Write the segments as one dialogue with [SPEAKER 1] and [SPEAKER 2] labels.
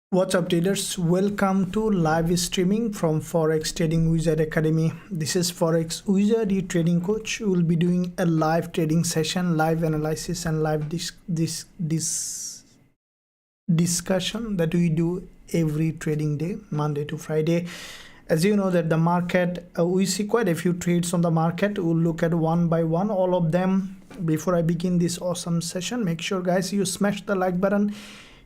[SPEAKER 1] What's up traders, welcome to live streaming from Forex Trading Wizard Academy. This is Forex Wizard, your trading coach. We will be doing a live trading session, live analysis and live discussion that we do every trading day, Monday to Friday. As you know that the market, we see quite a few trades on the market. We'll look at one by one, all of them. Before I begin this awesome session, make sure guys you smash the like button,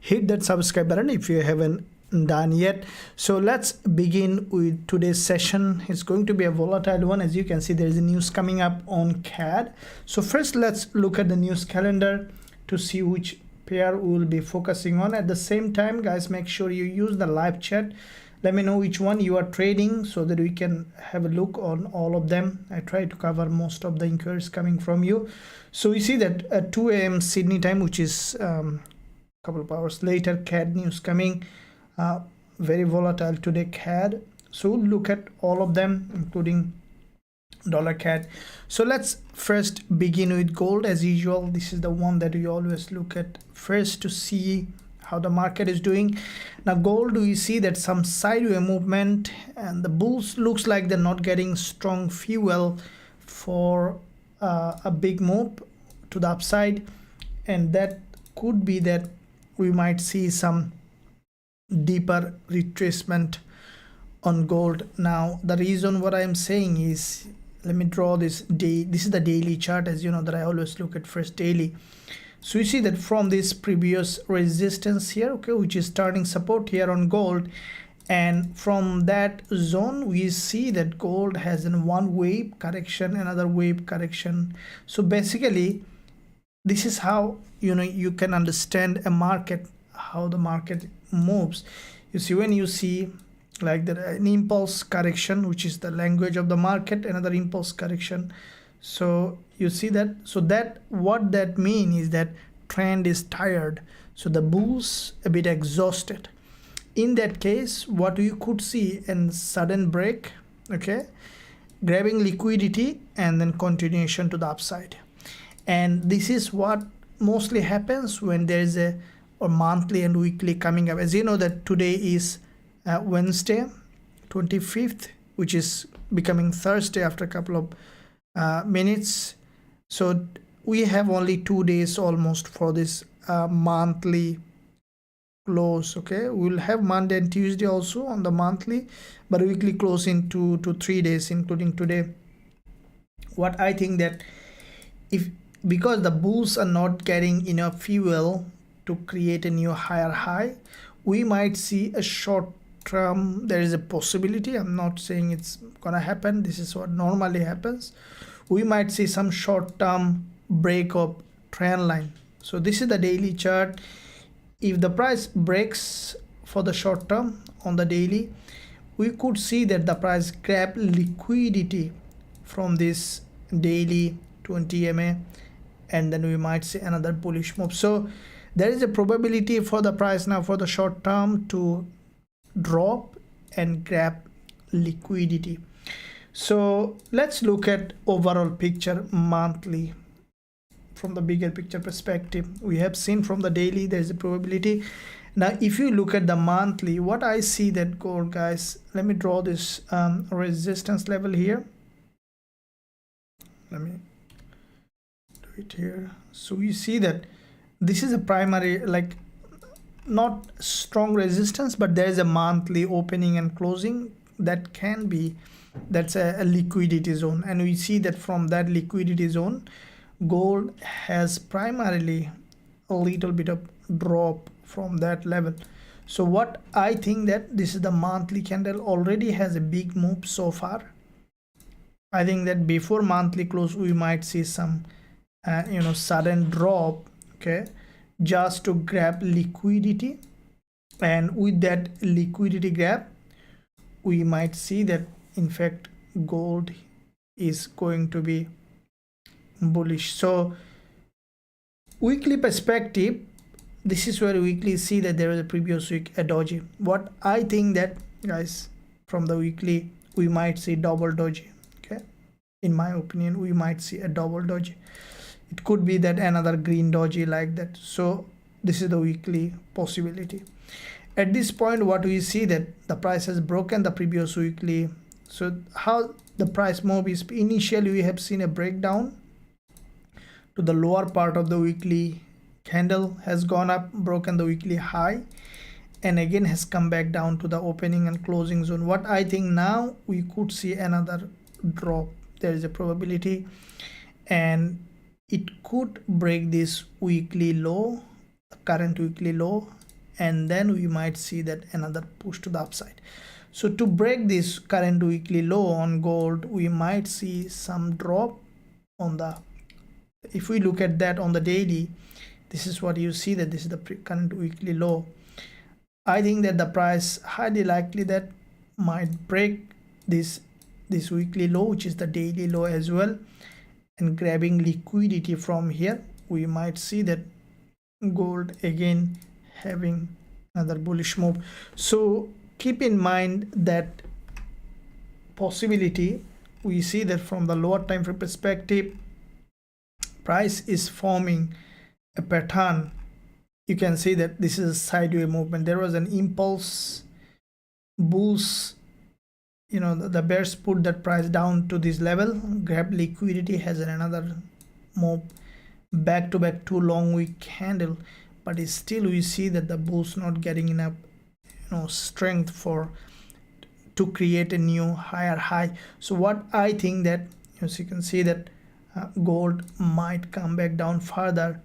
[SPEAKER 1] hit that subscribe button if you haven't done yet. So let's begin with today's session. It's going to be a volatile one. As you can see, there is a news coming up on CAD. So first let's look at the news calendar to see which pair we will be focusing on. At the same time guys, make sure you use the live chat. Let me know which one you are trading so that we can have a look on all of them. I try to cover most of the inquiries coming from you. So we see that at 2 a.m. Sydney time, which is couple of hours later, CAD news coming. Very volatile today, CAD. So we'll look at all of them, including dollar CAD. So let's first begin with gold. As usual, this is the one that we always look at first to see how the market is doing. Now gold, we see that some sideways movement, and the bulls looks like they're not getting strong fuel for a big move to the upside, and that could be that we might see some deeper retracement on gold. Now the reason what I'm saying is, let me draw this day. This is the daily chart. As you know that I always look at first daily. So you see that from this previous resistance here, okay, which is starting support here on gold, and from that zone we see that gold has in one wave correction, another wave correction. So basically this is how you can understand a market, how the market moves. You see, when you see like that an impulse correction, which is the language of the market, another impulse correction. So you see that, so that what that means is that trend is tired, so the bulls a bit exhausted. In that case, what you could see in sudden break, okay, grabbing liquidity and then continuation to the upside. And this is what mostly happens when there is a monthly and weekly coming up. As you know that today is Wednesday 25th, which is becoming Thursday after a couple of minutes. So we have only 2 days almost for this monthly close. Okay, we'll have Monday and Tuesday also on the monthly, but weekly close in 2 to 3 days, including today. What I think that because the bulls are not getting enough fuel to create a new higher high, we might see a short term, there is a possibility, I'm not saying it's gonna happen, this is what normally happens, we might see some short term break of trend line. So this is the daily chart. If the price breaks for the short term on the daily, we could see that the price grab liquidity from this daily 20 MA, and then we might see another bullish move. So there is a probability for the price now for the short term to drop and grab liquidity. So let's look at overall picture monthly from the bigger picture perspective. We have seen from the daily there is a probability. Now if you look at the monthly, what I see that gold, guys, let me draw this resistance level here. Let me it here. So you see that this is a primary, like not strong resistance, but there is a monthly opening and closing that can be, that's a liquidity zone, and we see that from that liquidity zone gold has primarily a little bit of drop from that level. So what I think that this is the monthly candle already has a big move so far. I think that before monthly close we might see some sudden drop, okay, just to grab liquidity, and with that liquidity grab we might see that in fact gold is going to be bullish. So weekly perspective, this is where weekly see that there is a previous week a doji. What I think that, guys, from the weekly we might see double doji. Okay, in my opinion we might see a double doji. It could be that another green doji like that. So this is the weekly possibility. At this point, what we see that the price has broken the previous weekly. So how the price move is, initially we have seen a breakdown to the lower part of the weekly candle, has gone up, broken the weekly high, and again has come back down to the opening and closing zone. What I think now we could see another drop. There is a probability, and it could break this weekly low, current weekly low, and then we might see that another push to the upside. So to break this current weekly low on gold, we might see some drop on the, if we look at that on the daily, this is what you see, that this is the current weekly low. I think that the price highly likely that might break this weekly low, which is the daily low as well, and grabbing liquidity from here, we might see that gold again having another bullish move. So keep in mind that possibility. We see that from the lower time frame perspective, price is forming a pattern. You can see that this is a sideways movement. There was an impulse, bulls, you know, the bears put that price down to this level, grab liquidity, has another move back to back, 2 long week candle, but it's still we see that the bulls not getting enough, you know, strength to create a new higher high. So what I think that, as you can see that gold might come back down further,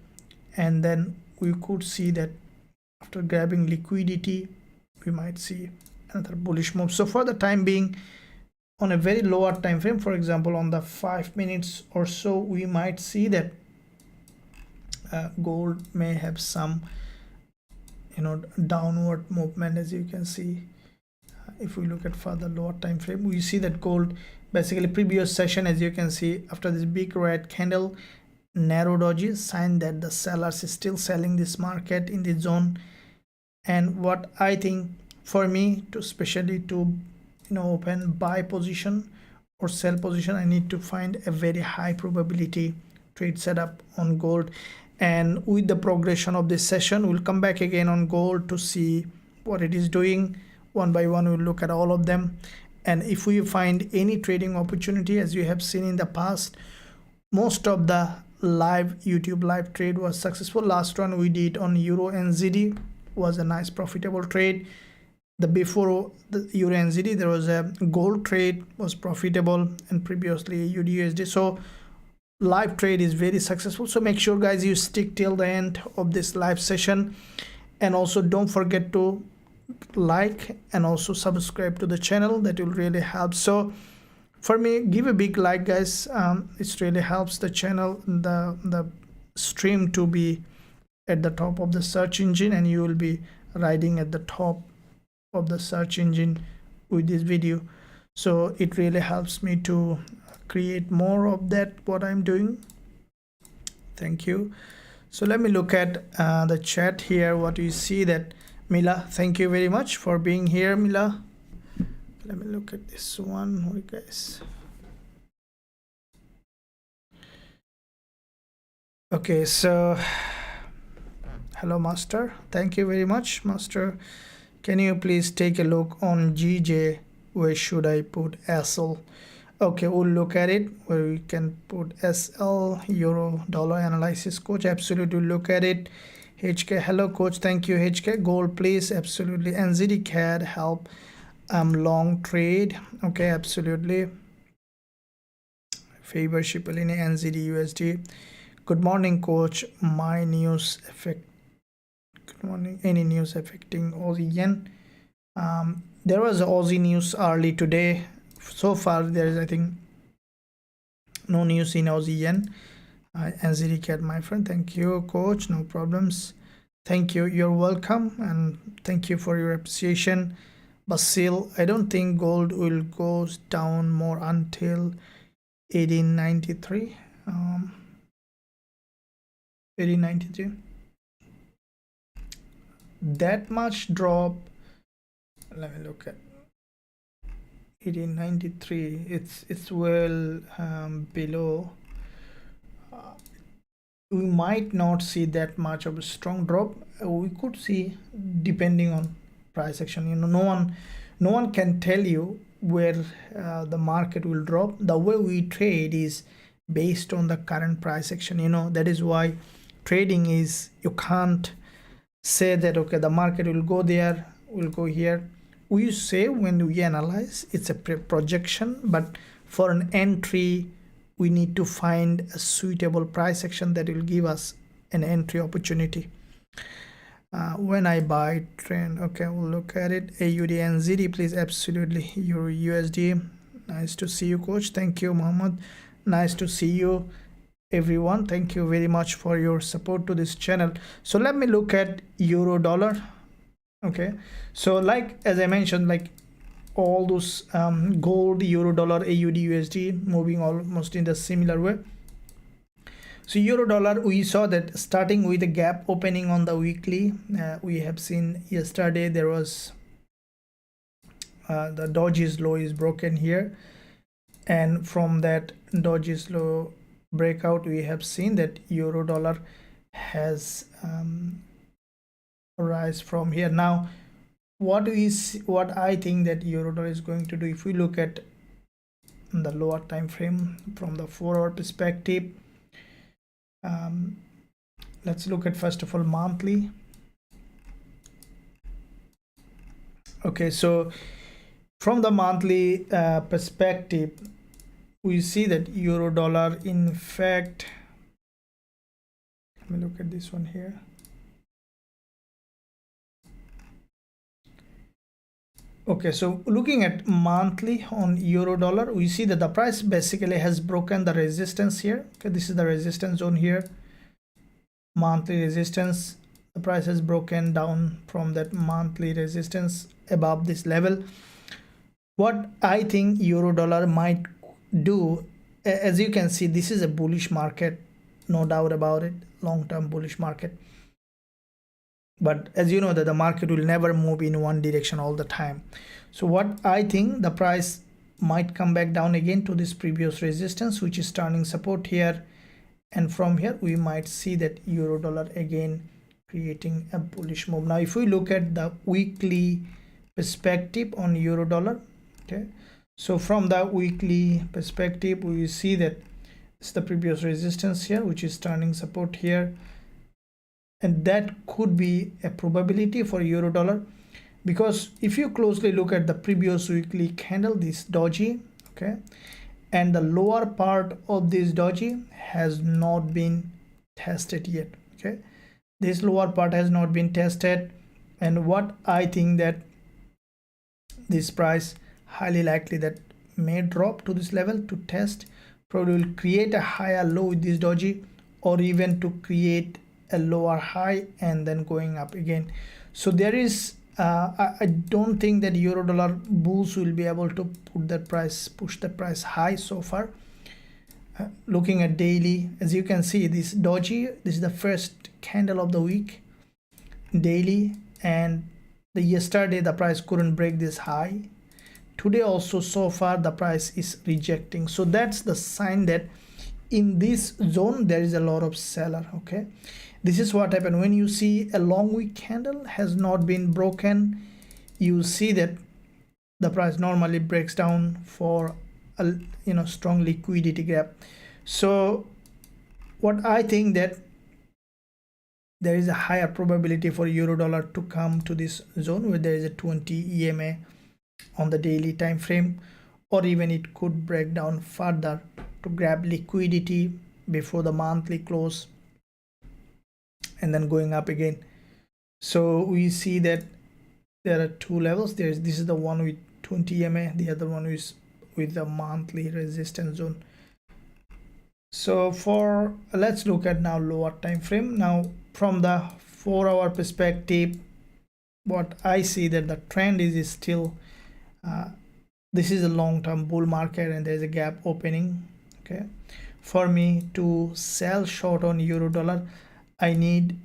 [SPEAKER 1] and then we could see that after grabbing liquidity we might see another bullish move. So for the time being, on a very lower time frame, for example on the 5 minutes or so, we might see that gold may have some, you know, downward movement. As you can see, if we look at further lower time frame, we see that gold basically previous session, as you can see, after this big red candle, narrow doji, sign that the sellers is still selling this market in the zone. And what I think, for me to especially to, you know, open buy position or sell position, I need to find a very high probability trade setup on gold. And with the progression of this session, we'll come back again on gold to see what it is doing. One by one we'll look at all of them, and if we find any trading opportunity, as you have seen in the past, most of the live YouTube live trade was successful. Last one we did on Euro NZD was a nice profitable trade. The before the Euro NZD there was a gold trade was profitable, and previously USD. So live trade is very successful. So make sure guys you stick till the end of this live session, and also don't forget to like and also subscribe to the channel. That will really help. So for me, give a big like guys. It really helps the channel, the stream to be at the top of the search engine, and you will be riding at the top of the search engine with this video. So it really helps me to create more of that what I'm doing. Thank you. So let me look at the chat here. What you see that Mila, thank you very much for being here, Mila. Let me look at this one, guys. Okay, so hello Master, thank you very much Master. Can you please take a look on GJ? Where should I put SL? Okay, we'll look at it where we can put SL, euro dollar analysis. Coach, absolutely look at it. HK, hello coach, thank you HK. Gold please, absolutely. NZD CAD help long trade. Okay, absolutely. Favor Shipalini NZD USD. Good morning coach. My news affect, good morning. Any news affecting Aussie yen? There was Aussie news early today. So far there is, I think, no news in Aussie yen. NZD CAD, my friend. Thank you coach, no problems. Thank you, you're welcome, and thank you for your appreciation. Basil, I don't think gold will go down more until 1893. 1893. That much drop. Let me look at 1893. It's well below. We might not see that much of a strong drop. We could see, depending on price action. You know, no one can tell you where the market will drop. The way we trade is based on the current price action. You know, that is why trading is, you can't say that okay, the market will go there, will go here. We say when we analyze, it's a projection, but for an entry we need to find a suitable price action that will give us an entry opportunity. When I buy trend, okay, we'll look at it. AUD and ZD, please. Absolutely. Euro USD, nice to see you, coach. Thank you, Mohammed. Nice to see you, everyone. Thank you very much for your support to this channel. So let me look at euro dollar. Okay, so like as I mentioned, like all those gold, euro dollar, AUD USD moving almost in the similar way. So euro dollar, we saw that starting with a gap opening on the weekly. We have seen yesterday there was the doji's low is broken here, and from that doji's low breakout we have seen that euro dollar has rise from here. Now what I think that euro dollar is going to do, if we look at the lower time frame from the 4-hour perspective, let's look at first of all monthly. Okay, so from the monthly perspective, we see that euro dollar, in fact, let me look at this one here. Okay, so looking at monthly on euro dollar, we see that the price basically has broken the resistance here. Okay, this is the resistance zone here, monthly resistance. The price has broken down from that monthly resistance above this level. What I think euro dollar might do, as you can see, this is a bullish market, no doubt about it, long-term bullish market. But as you know that the market will never move in one direction all the time. So what I think, the price might come back down again to this previous resistance, which is turning support here, and from here we might see that euro dollar again creating a bullish move. Now if we look at the weekly perspective on euro dollar, okay, so from the weekly perspective we see that it's the previous resistance here, which is turning support here, and that could be a probability for euro dollar, because if you closely look at the previous weekly candle, this doji, okay, and the lower part of this doji has not been tested yet. Okay, this lower part has not been tested, and what I think that this price highly likely that may drop to this level to test, probably will create a higher low with this doji, or even to create a lower high and then going up again. So there is I don't think that euro dollar bulls will be able to push the price high so far. Looking at daily, as you can see, this doji, this is the first candle of the week daily, and yesterday the price couldn't break this high. Today also so far the price is rejecting, so that's the sign that in this zone there is a lot of seller. Okay, this is what happened when you see a long wick candle has not been broken. You see that the price normally breaks down for a strong liquidity gap. So what I think that there is a higher probability for euro dollar to come to this zone where there is a 20 EMA on the daily time frame, or even it could break down further to grab liquidity before the monthly close and then going up again. So we see that there are two levels. This is the one with 20 EMA, the other one is with the monthly resistance zone. So let's look at now lower time frame. Now from the 4-hour perspective, what I see that the trend is still this is a long-term bull market and there's a gap opening. Okay, for me to sell short on euro dollar, I need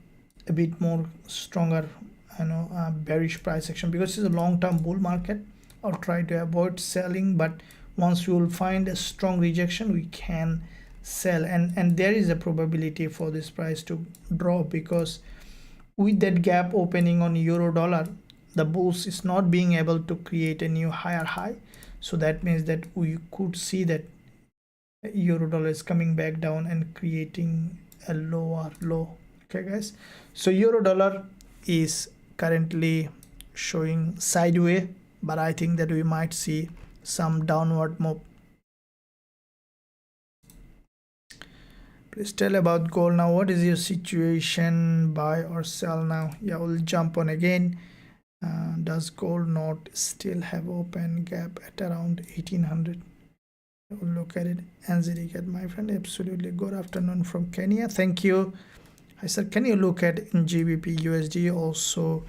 [SPEAKER 1] a bit more stronger bearish price action, because it's a long-term bull market. I'll try to avoid selling, but once we will find a strong rejection we can sell, and there is a probability for this price to drop, because with that gap opening on euro dollar, the bulls is not being able to create a new higher high. So that means that we could see that euro dollar is coming back down and creating a lower low. Okay guys, so euro dollar is currently showing sideways, but I think that we might see some downward move. Please tell about gold now. What is your situation, buy or sell now? Yeah, we'll jump on again. Does gold not still have open gap at around 1800? We'll look at it. NZD, my friend, absolutely. Good afternoon from Kenya. Thank you. I said, can you look at in GBP USD also?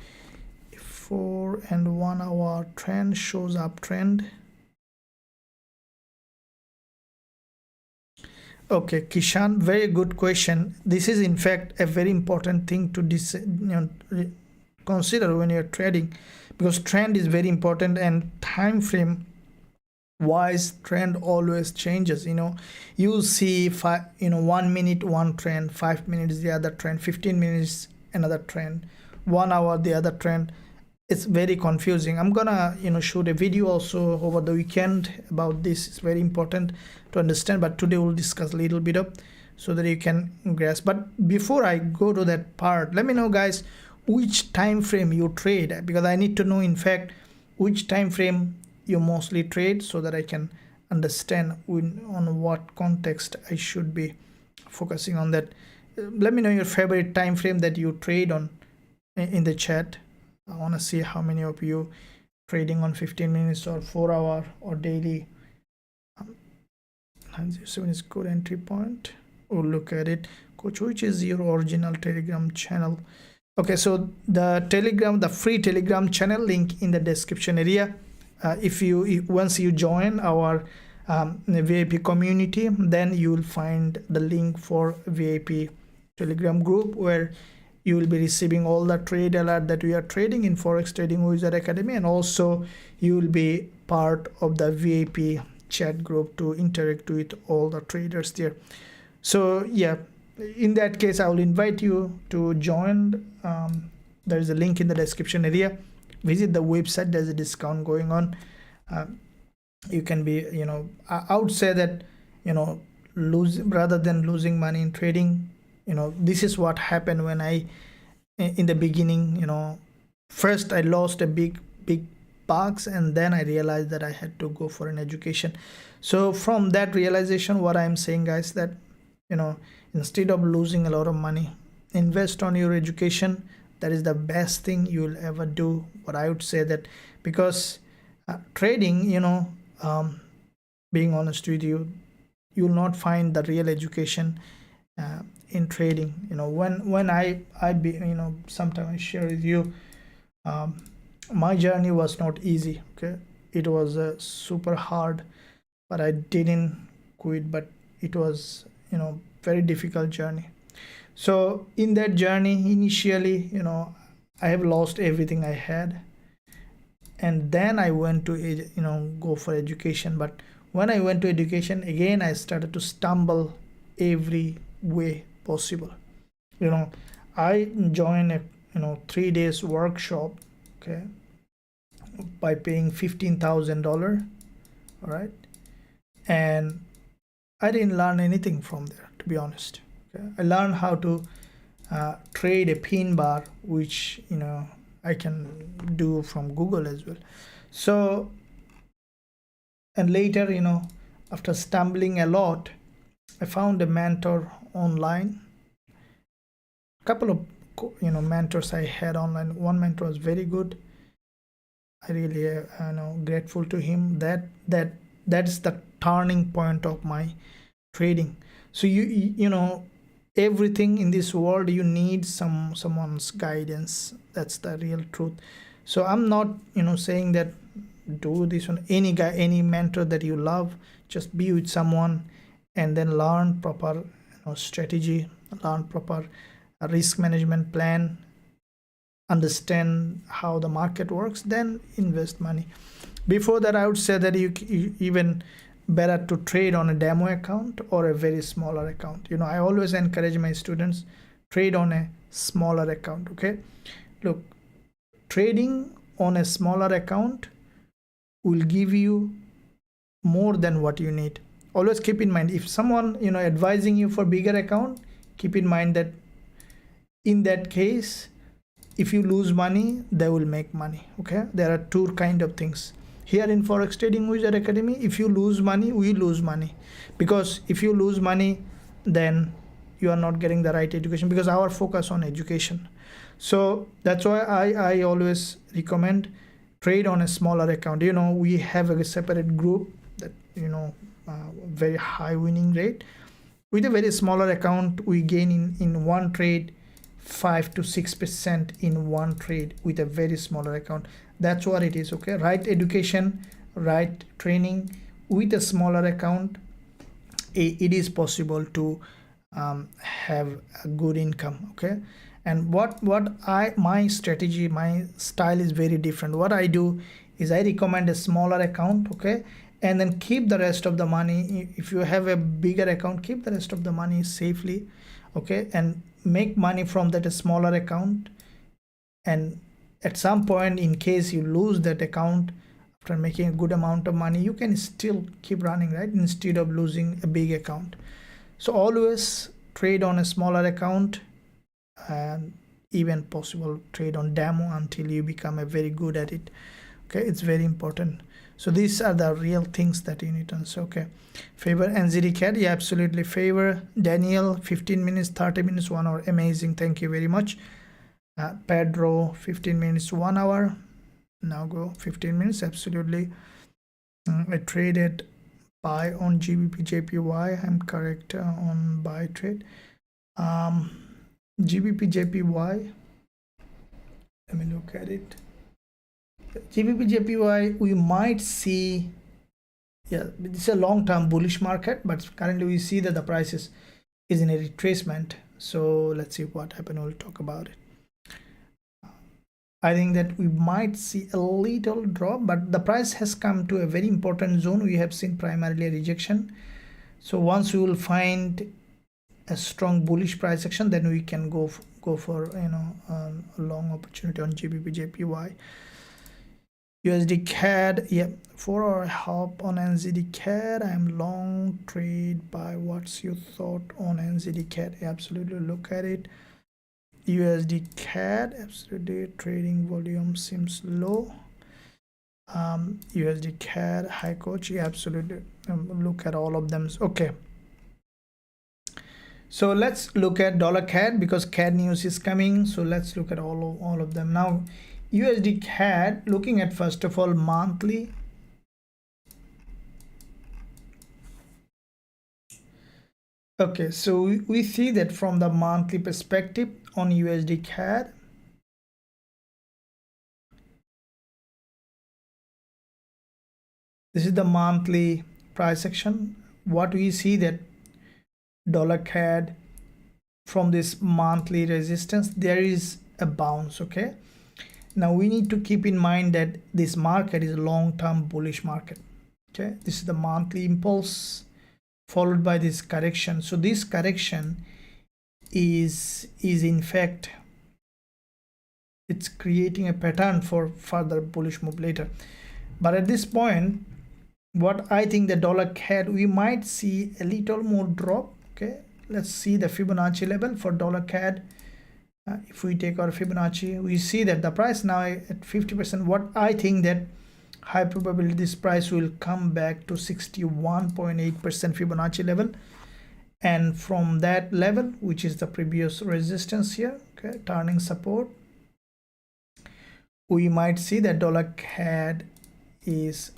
[SPEAKER 1] 4 and 1 hour trend shows uptrend. Okay, Kishan, very good question. This is in fact a very important thing to consider when you're trading, because trend is very important, and time frame wise trend always changes. You see 1 minute one trend, 5 minutes the other trend, 15 minutes another trend, 1 hour the other trend. It's very confusing. I'm gonna shoot a video also over the weekend about this. It's very important to understand, but today we'll discuss a little bit of so that you can grasp. But before I go to that part, let me know guys which time frame you trade, because I need to know in fact which time frame you mostly trade, so that I can understand on what context I should be focusing on that. Let me know your favorite time frame that you trade on in the chat. I want to see how many of you trading on 15 minutes or 4 hour or daily. 907 is good entry point. We'll look at it. Coach, which is your original Telegram channel? Okay, so the free Telegram channel link in the description area. Once you join our VIP community, then you will find the link for VIP Telegram group, where you will be receiving all the trade alert that we are trading in Forex Trading Wizard Academy, and also you will be part of the VIP chat group to interact with all the traders there. So yeah, in that case I will invite you to join. There is a link in the description area. Visit the website. There's a discount going on. You can be I would say that rather than losing money in trading, this is what happened when I in the beginning. First I lost a big bucks, and then I realized that I had to go for an education. So from that realization, what I'm saying guys, that instead of losing a lot of money, invest on your education. That is the best thing you will ever do, what I would say that, because trading, being honest with you, you will not find the real education in trading. When I sometimes I share with you, my journey was not easy. Okay, it was super hard, but I didn't quit. But it was very difficult journey. So in that journey, initially I have lost everything I had, and then I went to go for education. But when I went to education again, I started to stumble every way possible. I joined a 3 days workshop, okay, by paying $15,000. All right, and I didn't learn anything from there, to be honest. Okay? I learned how to trade a pin bar, which I can do from Google as well. So, and later after stumbling a lot, I found a mentor online. A couple of mentors I had online. One mentor was very good. I really grateful to him. That's the turning point of my trading. So everything in this world, you need someone's guidance. That's the real truth. So I'm not saying that do this on any mentor that you love. Just be with someone and then learn proper strategy, learn proper risk management plan, understand how the market works, then invest money. Before that, I would say that you even better to trade on a demo account or a very smaller account. I always encourage my students, trade on a smaller account. Okay, look, trading on a smaller account will give you more than what you need. Always keep in mind, if someone advising you for bigger account, keep in mind that in that case, if you lose money, they will make money. Okay, there are two kind of things here in Forex Trading Wizard Academy. If you lose money, we lose money, because if you lose money, then you are not getting the right education, because our focus on education. So that's why I always recommend trade on a smaller account. We have a separate group that very high winning rate. With a very smaller account, we gain in one trade 5 to 6% in one trade with a very smaller account. That's what it is. Okay, right education, right training with a smaller account, it is possible to have a good income. Okay, and my strategy, my style is very different. What I do is I recommend a smaller account. Okay, and then keep the rest of the money. If you have a bigger account, keep the rest of the money safely. Okay, and make money from that smaller account. And at some point, in case you lose that account after making a good amount of money, you can still keep running, right, instead of losing a big account. So always trade on a smaller account, and even possible trade on demo until you become a very good at it. Okay, it's very important. So these are the real things that you need to answer. Okay, favor NZD-CAD, yeah, absolutely favor. Daniel, 15 minutes, 30 minutes, 1 hour, amazing, thank you very much. Pedro, 15 minutes, 1 hour, now go 15 minutes, absolutely. I traded buy on Gbpusd, I'm correct on buy trade. Gbpusd, let me look at it. Gbpusd, we might see, yeah, it's a long-term bullish market, but currently we see that the price is in a retracement. So let's see what happened. We'll talk about it. I think that we might see a little drop, but the price has come to a very important zone. We have seen primarily a rejection. So once we will find a strong bullish price action, then we can go for a long opportunity on Gbpusd. USD-CAD, yeah, 4 hour hop on NZD-CAD. I'm long trade buy. What's your thought on NZD-CAD? Absolutely, look at it. USD-CAD, absolutely, trading volume seems low. USD-CAD, hi coach, yeah, absolutely, look at all of them. Okay, so let's look at dollar-CAD, because CAD news is coming. So let's look at all of them now. USD-CAD, looking at first of all monthly. Okay, so we see that from the monthly perspective on USD-CAD, this is the monthly price action. What we see that dollar-CAD, from this monthly resistance, there is a bounce. Okay, now we need to keep in mind that this market is a long-term bullish market. Okay, this is the monthly impulse followed by this correction. So this correction is in fact, it's creating a pattern for further bullish move later. But at this point, what I think the dollar-CAD, we might see a little more drop. Okay, let's see the Fibonacci level for dollar-CAD. If we take our Fibonacci, we see that the price now at 50%. What I think that high probability this price will come back to 61.8% Fibonacci level, and from that level, which is the previous resistance here, okay, turning support, we might see that dollar-CAD is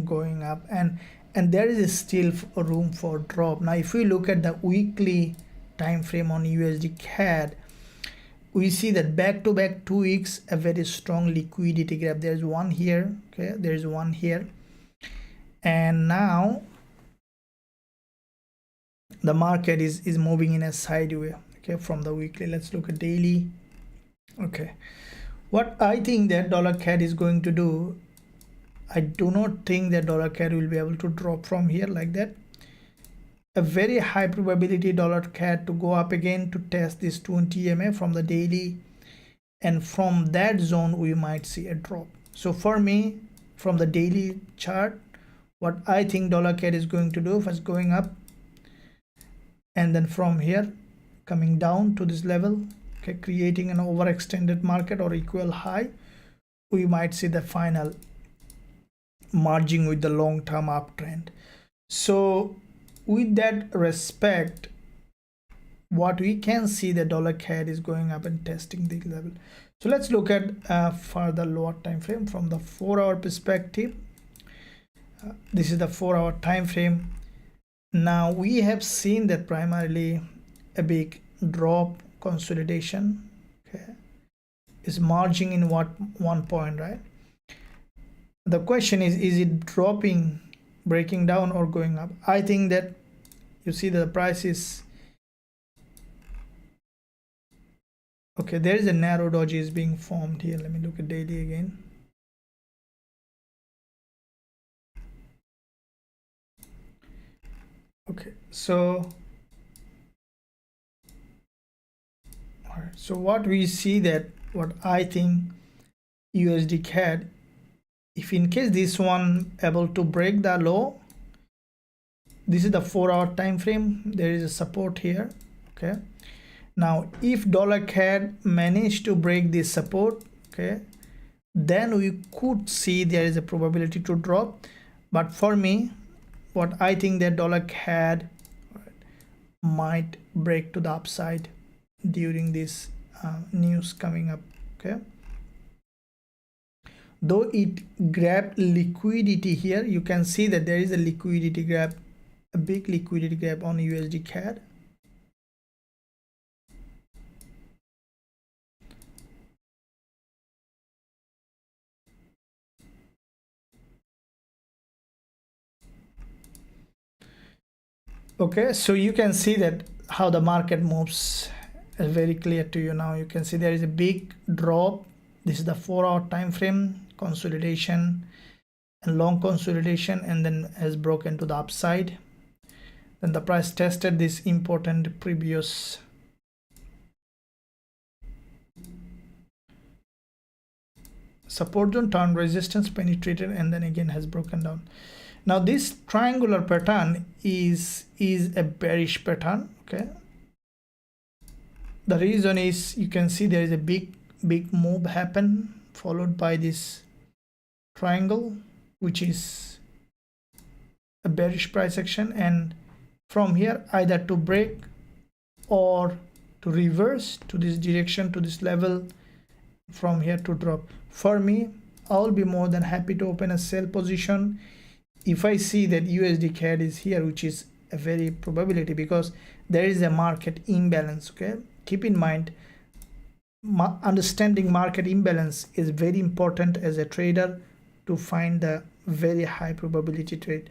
[SPEAKER 1] going up, and there is still room for drop. Now if we look at the weekly time frame on USD-CAD, we see that back to back 2 weeks a very strong liquidity graph. There's one here, okay, there's one here, and now the market is moving in a sideways. Okay, from the weekly, let's look at daily. Okay, what I think that dollar-CAD is going to do, I do not think that dollar-CAD will be able to drop from here like that. A very high probability dollar-CAD to go up again to test this 20 EMA from the daily, and from that zone we might see a drop. So for me, from the daily chart, what I think dollar CAD is going to do, first going up and then from here coming down to this level, okay, creating an overextended market or equal high, we might see the final merging with the long-term uptrend. So with that respect, what we can see, the dollar CAD is going up and testing the level. So let's look at further lower time frame from the 4-hour perspective. This is the 4-hour time frame. Now we have seen that primarily a big drop, consolidation, okay, is merging in one point, right? The question is it dropping, breaking down, or going up? I think that you see that the price is okay. There is a narrow doji is being formed here. Let me look at daily again. Okay, so all right, so what we see, that what I think USD CAD, if in case this one able to break the low, this is the 4-hour time frame, there is a support here, okay. Now if dollar CAD managed to break this support, okay, then we could see there is a probability to drop. But for me, what I think that dollar CAD might break to the upside during this news coming up, okay. Though it grabbed liquidity here, you can see that there is a liquidity grab, a big liquidity grab on USD CAD. Okay, so you can see that how the market moves is very clear to you now. You can see there is a big drop. This is the 4-hour time frame, consolidation and long consolidation, and then has broken to the upside. Then the price tested this important previous support zone, turned resistance, penetrated, and then again has broken down. Now this triangular pattern is a bearish pattern, okay. The reason is you can see there is a big move happen followed by this triangle, which is a bearish price action, and from here either to break or to reverse to this direction, to this level, from here to drop. For me, I'll be more than happy to open a sell position if I see that USD CAD is here, which is a very probability because there is a market imbalance, okay. Keep in mind, understanding market imbalance is very important as a trader to find the very high probability trade.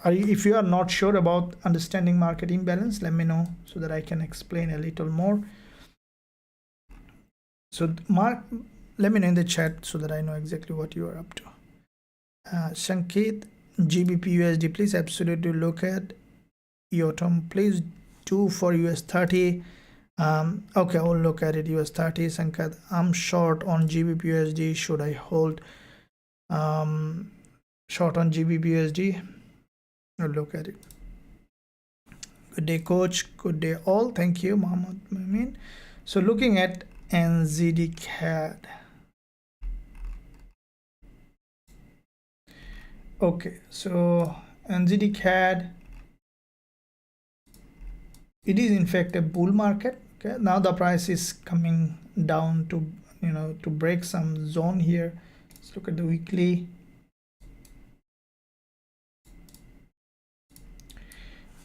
[SPEAKER 1] If you are not sure about understanding market imbalance, let me know so that I can explain a little more. So let me know in the chat so that I know exactly what you are up to. Sanket, Gbp USD, please absolutely look at your term. Please do for US30. Okay, I'll look at it. US30. Sanket, I'm short on Gbp USD. Should I hold short on Gbp USD? I'll look at it. Good day, coach. Good day, all. Thank you, Mohammed Mamin. So looking at NZD CAD. Okay, so NZD CAD, it is in fact a bull market. Okay, now the price is coming down to, you know, to break some zone here. Let's look at the weekly.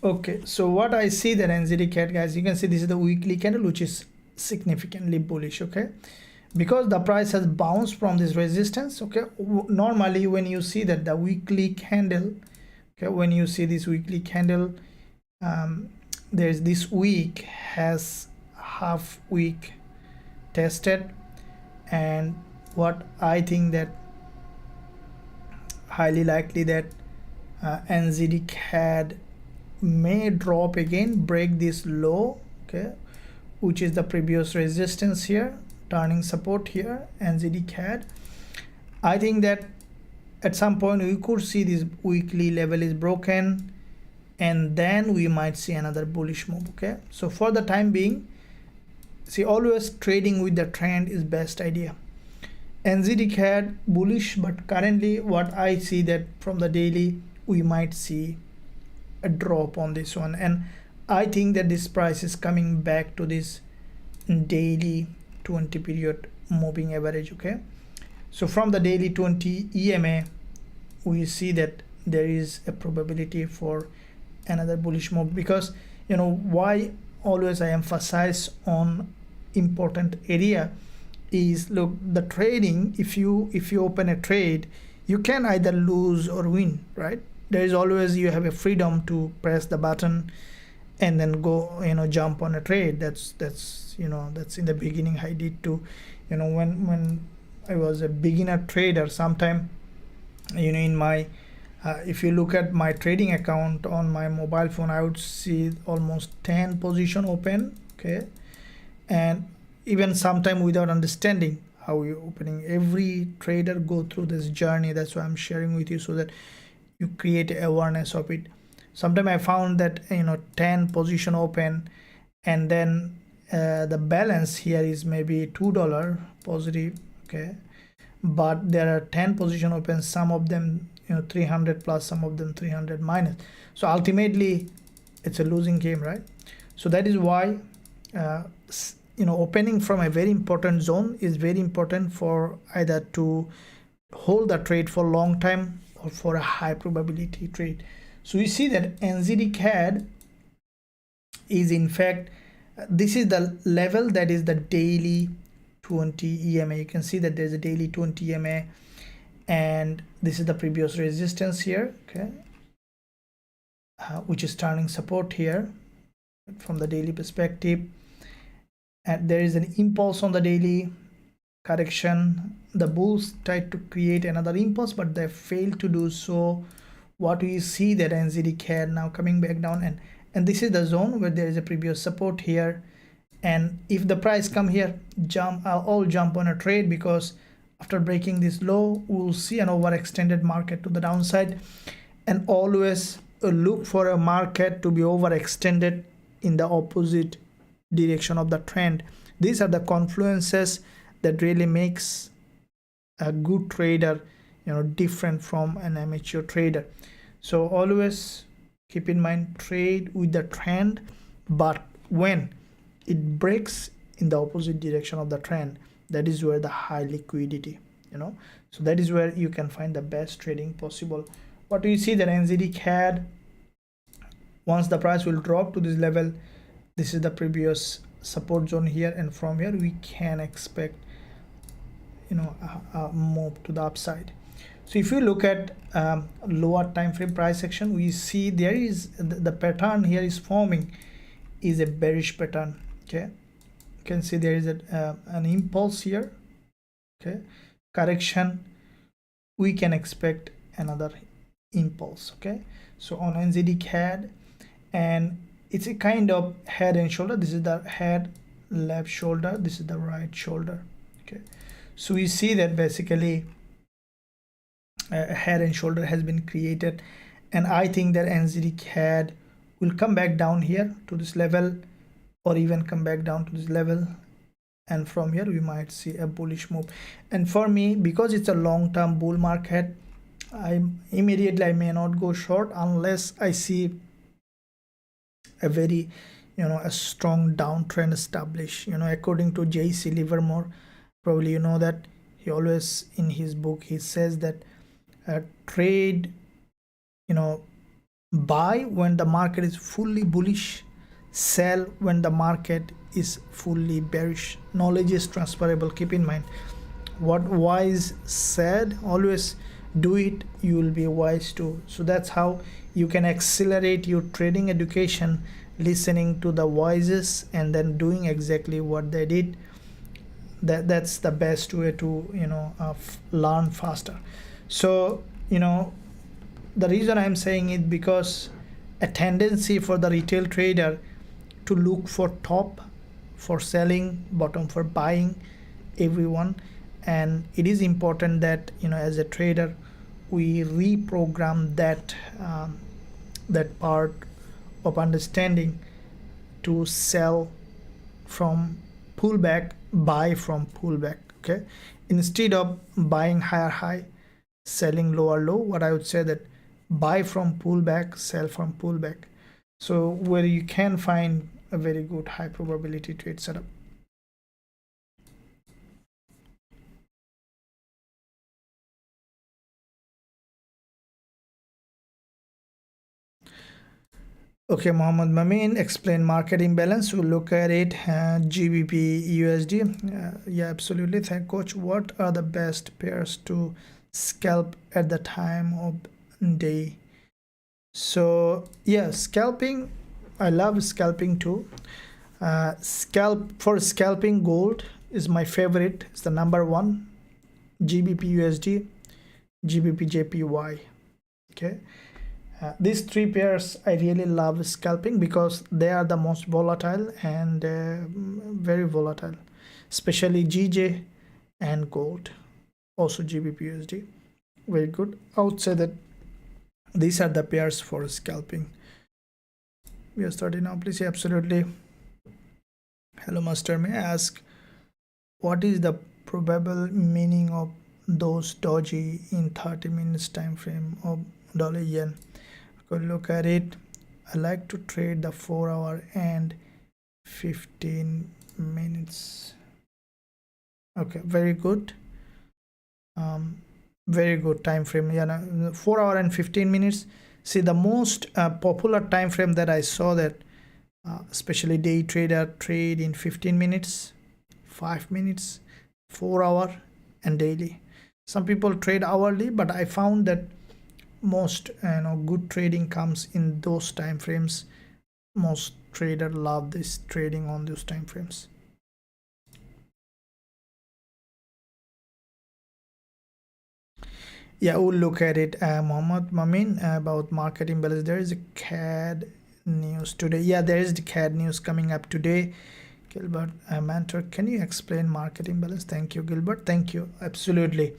[SPEAKER 1] Okay, so what I see that NZD CAD, guys, you can see this is the weekly candle, which is significantly bullish, okay, because the price has bounced from this resistance, okay. Normally when you see that the weekly candle, okay, when you see this weekly candle, there's this week has half week tested, and what I think that highly likely that NZD CAD may drop again, break this low, okay, which is the previous resistance here, turning support here, NZD CAD. I think that at some point we could see this weekly level is broken, and then we might see another bullish move. Okay, so for the time being, see, always trading with the trend is best idea. NZD CAD bullish, but currently what I see that from the daily we might see a drop on this one, and I think that this price is coming back to this daily 20 period moving average. Okay, so from the daily 20 EMA we see that there is a probability for another bullish move, because you know why always I emphasize on important area is, look, the trading, if you open a trade, you can either lose or win, right? There is always, you have a freedom to press the button and then go, you know, jump on a trade. That's you know, that's in the beginning I did too, you know, when I was a beginner trader. Sometime, you know, in my if you look at my trading account on my mobile phone, I would see almost 10 position open. Okay, and even sometime without understanding how you're opening. Every trader go through this journey. That's why I'm sharing with you, so that you create awareness of it. Sometimes I found that, you know, 10 position open, and then the balance here is maybe $2 positive. Okay, but there are 10 position open, some of them, you know, 300 plus, some of them 300 minus. So ultimately it's a losing game, right? So that is why you know, opening from a very important zone is very important for either to hold the trade for a long time or for a high probability trade. So you see that NZD CAD is, in fact, this is the level that is the daily 20 EMA. You can see that there's a daily 20 EMA, and this is the previous resistance here. Okay, which is turning support here from the daily perspective. And there is an impulse on the daily correction. The bulls tried to create another impulse, but they failed to do so. What we see that NZD CAD now coming back down, and this is the zone where there is a previous support here. And if the price come here, I'll jump on a trade, because after breaking this low, we'll see an overextended market to the downside. And always look for a market to be overextended in the opposite direction of the trend. These are the confluences that really makes a good trader, you know, different from an amateur trader. So always keep in mind, trade with the trend, but when it breaks in the opposite direction of the trend, that is where the high liquidity, you know, so that is where you can find the best trading possible. What do you see that NZD CAD, once the price will drop to this level, this is the previous support zone here, and from here we can expect, you know, a move to the upside. So if you look at lower time frame price action, we see there is the pattern here is forming is a bearish pattern. Okay, you can see there is an impulse here. Okay, correction, we can expect another impulse. Okay, so on NZD CAD, and it's a kind of head and shoulder. This is the head, left shoulder, this is the right shoulder. Okay, so we see that basically a head and shoulder has been created, and I think that NZD CAD will come back down here to this level, or even come back down to this level, and from here we might see a bullish move. And for me, because it's a long-term bull market, I may not go short unless I see a very, you know, a strong downtrend established. You know, according to J.C. Livermore, probably you know that he always in his book he says that trade, you know, buy when the market is fully bullish, sell when the market is fully bearish. Knowledge is transferable. Keep in mind what wise said, always do it, you will be wise too. So that's how you can accelerate your trading education, listening to the wisest and then doing exactly what they did. That's the best way to, you know, learn faster. So, you know, the reason I'm saying it, because a tendency for the retail trader to look for top for selling, bottom for buying, everyone, and it is important that, you know, as a trader we reprogram that that part of understanding to sell from pullback, buy from pullback. Okay, instead of buying higher high, selling lower low, what I would say that buy from pullback, sell from pullback. So where you can find a very good high probability trade setup. Okay, Mohammed Mamin, explain market imbalance. We'll look at it. GBP USD. Yeah, absolutely. Thank coach. What are the best pairs to scalp at the time of day? So yeah, scalping. I love scalping too. Scalping gold is my favorite. It's the number one. GBP USD, GBP JPY. Okay. These three pairs I really love scalping because they are the most volatile and very volatile, especially GJ and gold, also GBP USD, very good. I would say that these are the pairs for scalping. US30 now, please. Absolutely. Hello master, may I ask what is the probable meaning of those doji in 30 minutes time frame of dollar yen? Look at it. I like to trade the 4 hour and 15 minutes. Okay, very good. Very good time frame. Yeah, 4 hour and 15 minutes. See, the most popular time frame that I saw that especially day trader trade in 15 minutes, 5 minutes, 4 hour and daily. Some people trade hourly, but I found that most good trading comes in those time frames. Most traders love this trading on those time frames. Yeah, we'll look at it. Mohammed Mamin, about market imbalance. There is a CAD news today. Yeah, there is the CAD news coming up today. Gilbert Mantor, can you explain market imbalance? Thank you, Gilbert. Thank you. Absolutely.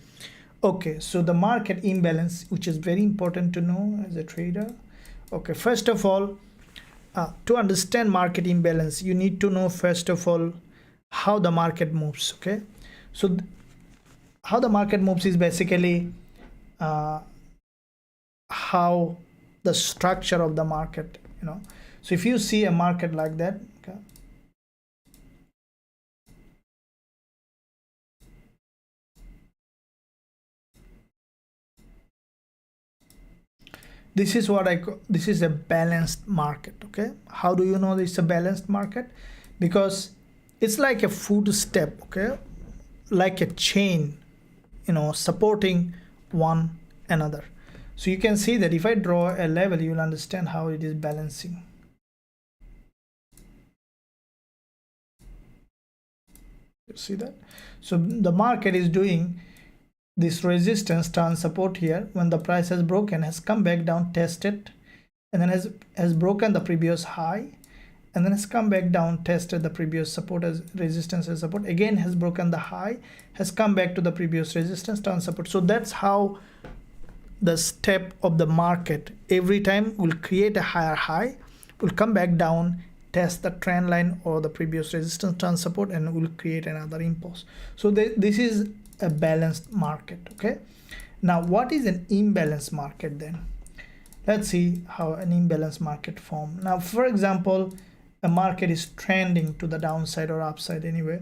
[SPEAKER 1] Okay, so the market imbalance, which is very important to know as a trader. Okay, first of all, to understand market imbalance, you need to know first of all how the market moves. Okay, so how the market moves is basically how the structure of the market, so if you see a market like that, okay, this is what I call, this is a balanced market. Okay, how do you know it's a balanced market? Because it's like a footstep, okay, like a chain, supporting one another. So you can see that if I draw a level, you'll understand how it is balancing. You see that? So the market is doing this resistance turn support here. When the price has broken, has come back down, tested, and then has broken the previous high, and then has come back down, tested the previous support as resistance as support, again has broken the high, has come back to the previous resistance turn support. So that's how the step of the market every time will create a higher high, will come back down, test the trend line or the previous resistance turn support, and will create another impulse. So this is a balanced market. Okay, now what is an imbalanced market then? Let's see how an imbalanced market form. Now for example, a market is trending to the downside or upside anyway.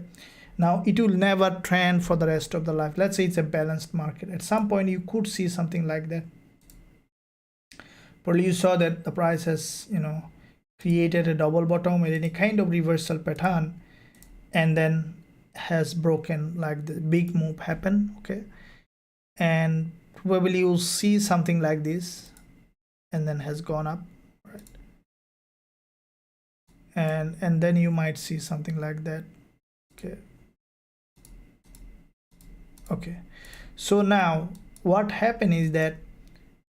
[SPEAKER 1] Now it will never trend for the rest of the life. Let's say it's a balanced market. At some point you could see something like that. Probably you saw that the price has created a double bottom with any kind of reversal pattern, and then has broken, like the big move happen. Okay, and probably you'll see something like this, and then has gone up, right? And then you might see something like that. Okay, so now what happened is that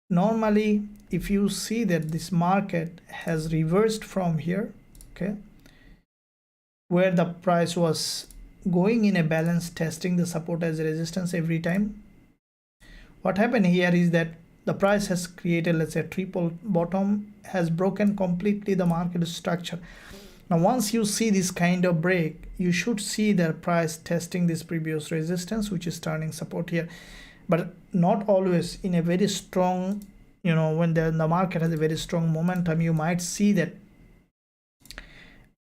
[SPEAKER 1] normally if you see that this market has reversed from here, okay, where the price was going in a balance, testing the support as a resistance every time. What happened here is that the price has created, let's say, a triple bottom, has broken completely the market structure. Now once you see this kind of break, you should see the price testing this previous resistance, which is turning support here, but not always in a very strong, when the market has a very strong momentum, you might see that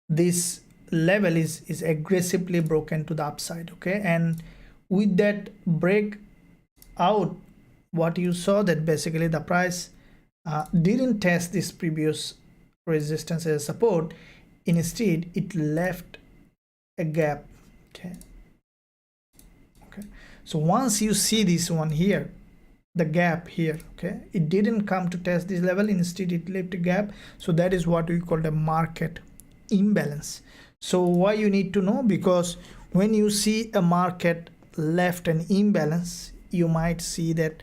[SPEAKER 1] this level is aggressively broken to the upside. Okay, and with that break out, what you saw that basically the price didn't test this previous resistance as support. Instead, it left a gap. Okay, so once you see this one here, the gap here, okay, it didn't come to test this level, instead it left a gap. So that is what we call the market imbalance. So why you need to know? Because when you see a market left an imbalance, you might see that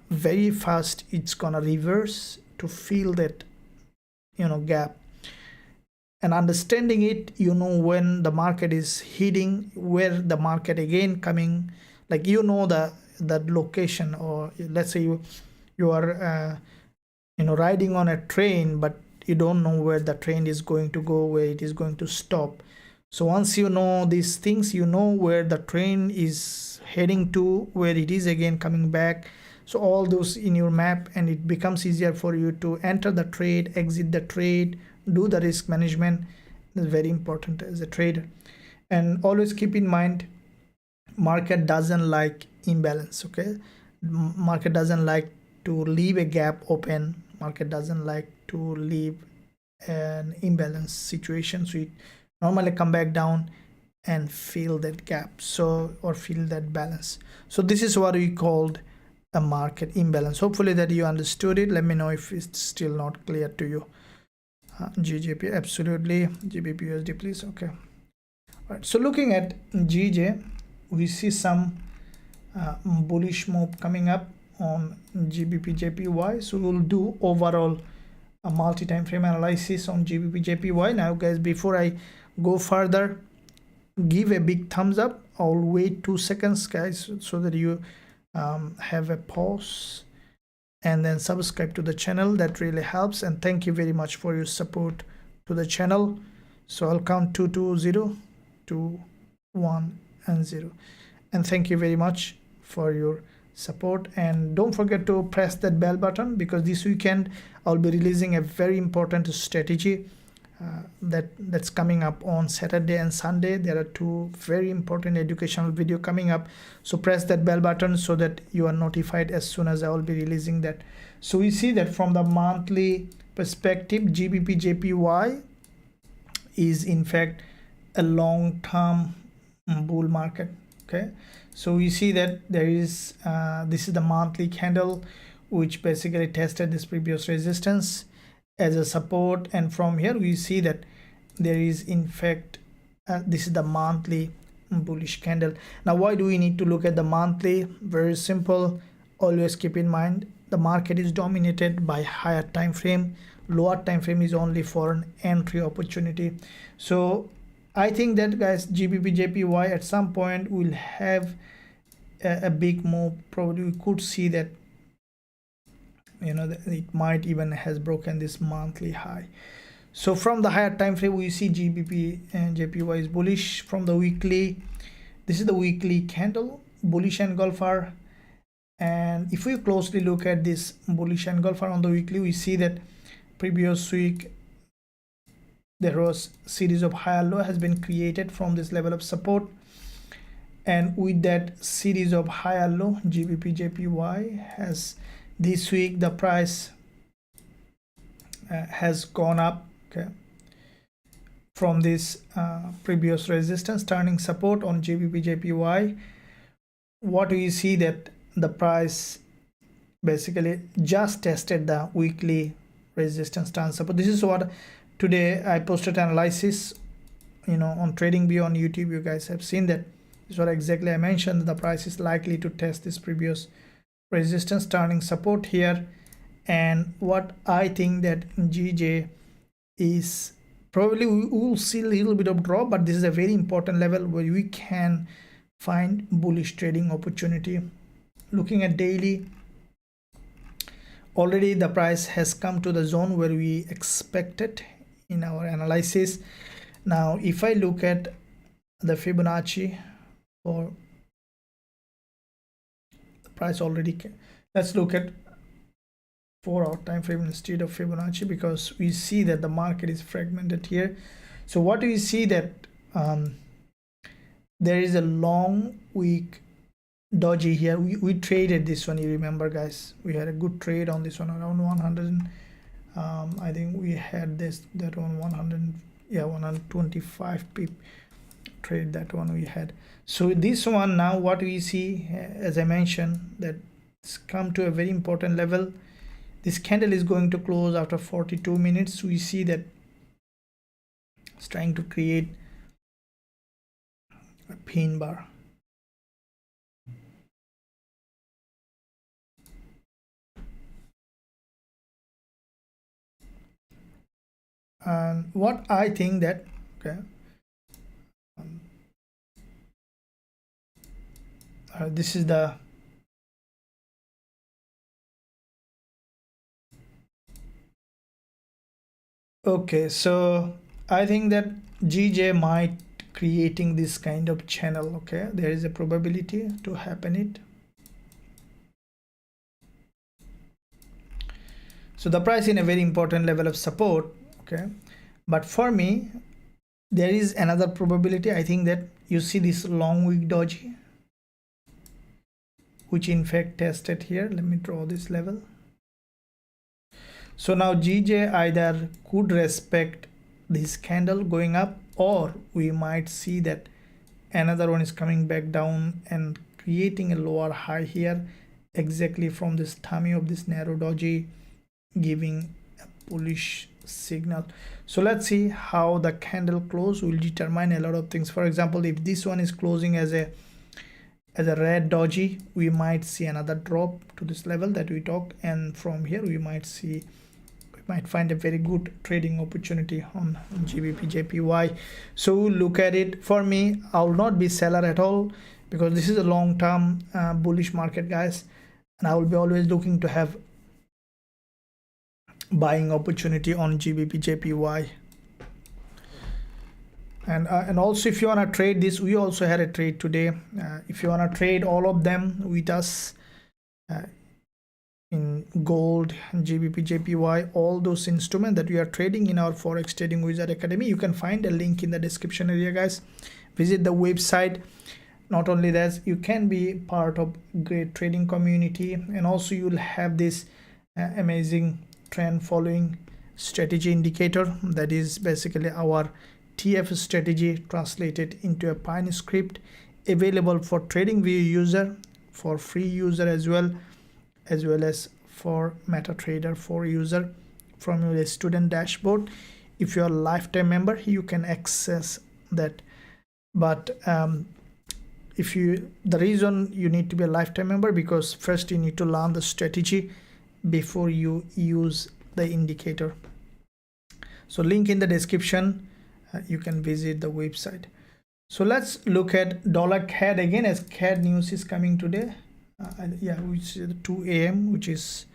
[SPEAKER 1] very fast it's gonna reverse to fill that gap. And understanding it, when the market is hitting, where the market again coming, like that location, or let's say you are riding on a train, but you don't know where the train is going to go, where it is going to stop. So once you know these things, where the train is heading to, where it is again coming back. So all those in your map, and it becomes easier for you to enter the trade, exit the trade, do the risk management. Is very important as a trader. And always keep in mind, market doesn't like imbalance. Okay, market doesn't like to leave a gap open. Market doesn't like to leave an imbalance situation, so it normally come back down and fill that gap, or fill that balance. So this is what we called a market imbalance. Hopefully that you understood it. Let me know if it's still not clear to you. GJP, absolutely. Gbpusd, please. Okay, all right. So looking at GJ, we see some bullish move coming up on GBP/JPY. So we'll do overall a multi-time frame analysis on GBP/JPY. Now guys, before I go further, give a big thumbs up. I'll wait 2 seconds guys, so that you have a pause, and then subscribe to the channel. That really helps, and thank you very much for your support to the channel. So I'll count 2, 2, 0, 2, 1 and 0, and thank you very much for your support. And don't forget to press that bell button, because this weekend I'll be releasing a very important strategy that's coming up on Saturday and Sunday. There are 2 very important educational video coming up, so press that bell button so that you are notified as soon as I will be releasing that. So we see that from the monthly perspective, GBP/JPY is in fact a long-term bull market. Okay, so we see that there is this is the monthly candle, which basically tested this previous resistance as a support, and from here we see that there is in fact this is the monthly bullish candle. Now why do we need to look at the monthly? Very simple. Always keep in mind, the market is dominated by higher time frame. Lower time frame is only for an entry opportunity. So I think that guys, GBP/JPY at some point will have a big move. Probably we could see that it might even has broken this monthly high. So from the higher time frame, we see GBP and JPY is bullish. From the weekly, this is the weekly candle, bullish engulfer. And if we closely look at this bullish engulfer on the weekly, we see that previous week there was series of higher low has been created from this level of support, and with that series of higher low, GBP/JPY has this week the price has gone up, okay, from this previous resistance, turning support on GBP/JPY. What do you see that the price basically just tested the weekly resistance, turn support. This is what today I posted analysis on TradingView on YouTube. You guys have seen that. This is what exactly I mentioned. The price is likely to test this previous resistance, turning support here. And what I think that GJ is probably we will see a little bit of drop, but this is a very important level where we can find bullish trading opportunity. Looking at daily, already the price has come to the zone where we expected in our analysis. Now if I look at the Fibonacci for the price already, let's look at 4-hour time frame instead of Fibonacci, because we see that the market is fragmented here. So what we see that there is a long week doji here. We traded this one, you remember guys, we had a good trade on this one around 100. I think we had that one 100, yeah, 125 pip trade, that one we had. So this one, now what we see, as I mentioned, that it's come to a very important level. This candle is going to close after 42 minutes. We see that it's trying to create a pin bar. And what I think that, okay, this is the okay, so I think that GJ might creating this kind of channel. Okay, there is a probability to happen it. So the price in a very important level of support. Okay, but for me there is another probability. I think that you see this long wick doji, which in fact tested here. Let me draw this level. So now GJ either could respect this candle going up, or we might see that another one is coming back down and creating a lower high here, exactly from this tummy of this narrow doji, giving a bullish signal. So let's see how the candle close will determine a lot of things. For example, if this one is closing as a red doji, we might see another drop to this level that we talked, and from here we might find a very good trading opportunity on Gbpusd. So look at it. For me, I will not be seller at all, because this is a long-term bullish market, guys, and I will be always looking to have buying opportunity on Gbpusd. And also, if you want to trade this, we also had a trade today. If you want to trade all of them with us in gold, Gbpusd, all those instruments that we are trading in our Forex Trading Wizard Academy, you can find a link in the description area, guys. Visit the website. Not only that, you can be part of great trading community, and also you'll have this amazing trend following strategy indicator. That is basically our TF strategy translated into a Pine script, available for trading view user, for free user as well as for MetaTrader 4 user from your student dashboard. If you are a lifetime member, you can access that. But the reason you need to be a lifetime member, because first you need to learn the strategy before you use the indicator. So link in the description, you can visit the website. So let's look at $CAD again, as CAD news is coming today. Yeah, which is 2 a.m., which is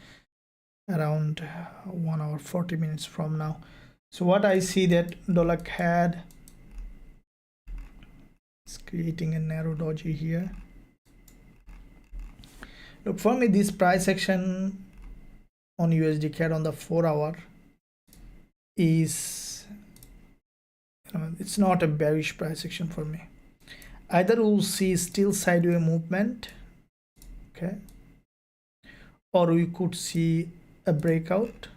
[SPEAKER 1] around 1 hour 40 minutes from now. So what I see that $CAD is creating a narrow doji here. Look, for me, this price action on USD CAD on the 4-hour is, it's not a bearish price action for me. Either we'll see still sideways movement, okay, or we could see a breakout.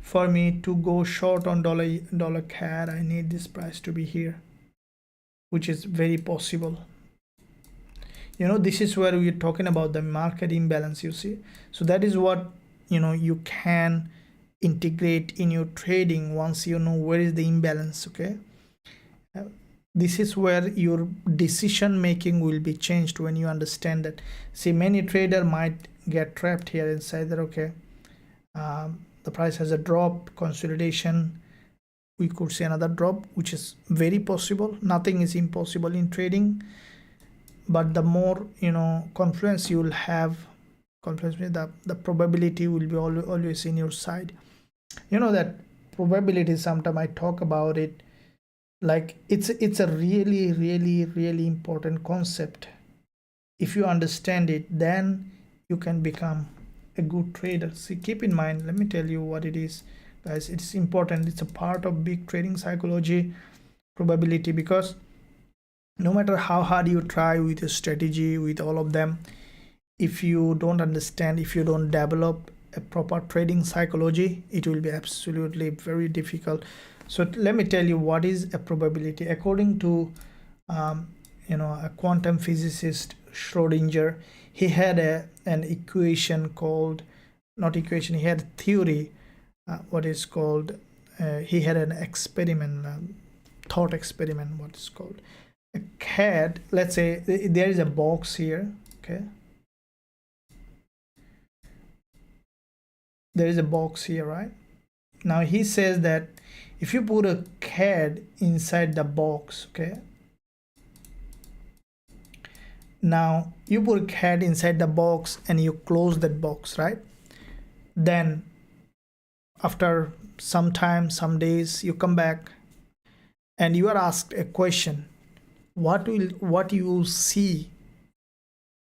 [SPEAKER 1] For me to go short on dollar CAD, I need this price to be here, which is very possible. This is where we're talking about the market imbalance, you see. So that is what you can integrate in your trading once you know where is the imbalance. Okay, this is where your decision making will be changed when you understand that. See, many trader might get trapped here and say that, okay, the price has a drop, consolidation, we could see another drop, which is very possible. Nothing is impossible in trading, but the more confluence you will have, confluence means the probability will be always in your side. That probability, sometimes I talk about it like it's a really important concept. If you understand it, then you can become a good trader. See, keep in mind, let me tell you what it is, guys. It's important. It's a part of big trading psychology, probability, because no matter how hard you try with your strategy, with all of them, if you don't understand, if you don't develop a proper trading psychology, it will be absolutely very difficult. So let me tell you what is a probability. According to a quantum physicist Schrodinger, he had an equation called, not equation, he had a theory, what is called, he had an experiment, thought experiment, what is called. A cat, let's say there is a box here, okay, there is a box here, right? Now he says that if you put a cat inside the box, okay, now you put a cat inside the box and you close that box, right? Then after some time, some days, you come back and you are asked a question. What you will see,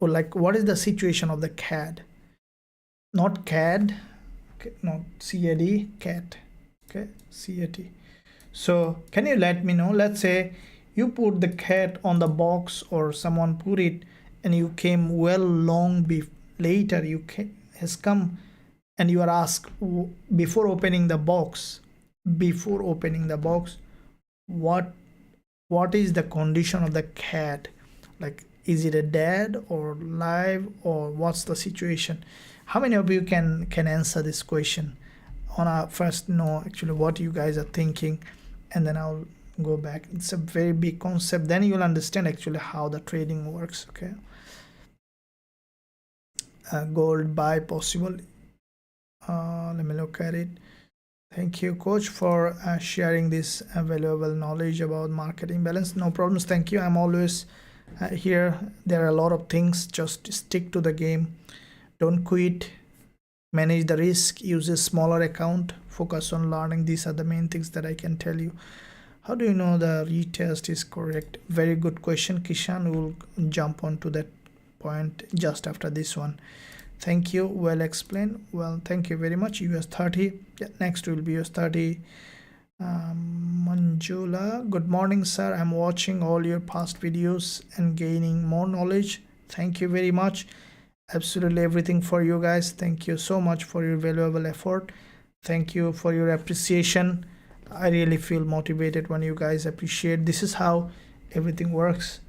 [SPEAKER 1] or like what is the situation of the cat? Not CAD, okay, not CAD, cat, okay, CAT. So can you let me know, let's say you put the cat on the box, or someone put it, and you came later you has come and you are asked, before opening the box, what is the condition of the cat? Like, is it a dead or live, or what's the situation? How many of you can answer this question? On our first know actually what you guys are thinking, and then I'll go back. It's a very big concept, then you'll understand actually how the trading works. Okay, gold buy possible. Let me look at it. Thank you, coach, for sharing this valuable knowledge about market imbalance. No problems, thank you. I'm always here. There are a lot of things, just stick to the game, don't quit, manage the risk, use a smaller account, focus on learning. These are the main things that I can tell you. How do you know the retest is correct? Very good question, Kishan. Will jump on to that point just after this one. Thank you, well explained. Well, thank you very much. US30, yeah, next will be US30. Manjula, good morning, sir. I'm watching all your past videos and gaining more knowledge. Thank you very much. Absolutely everything for you guys. Thank you so much for your valuable effort. Thank you for your appreciation. I really feel motivated when you guys appreciate. This is how everything works.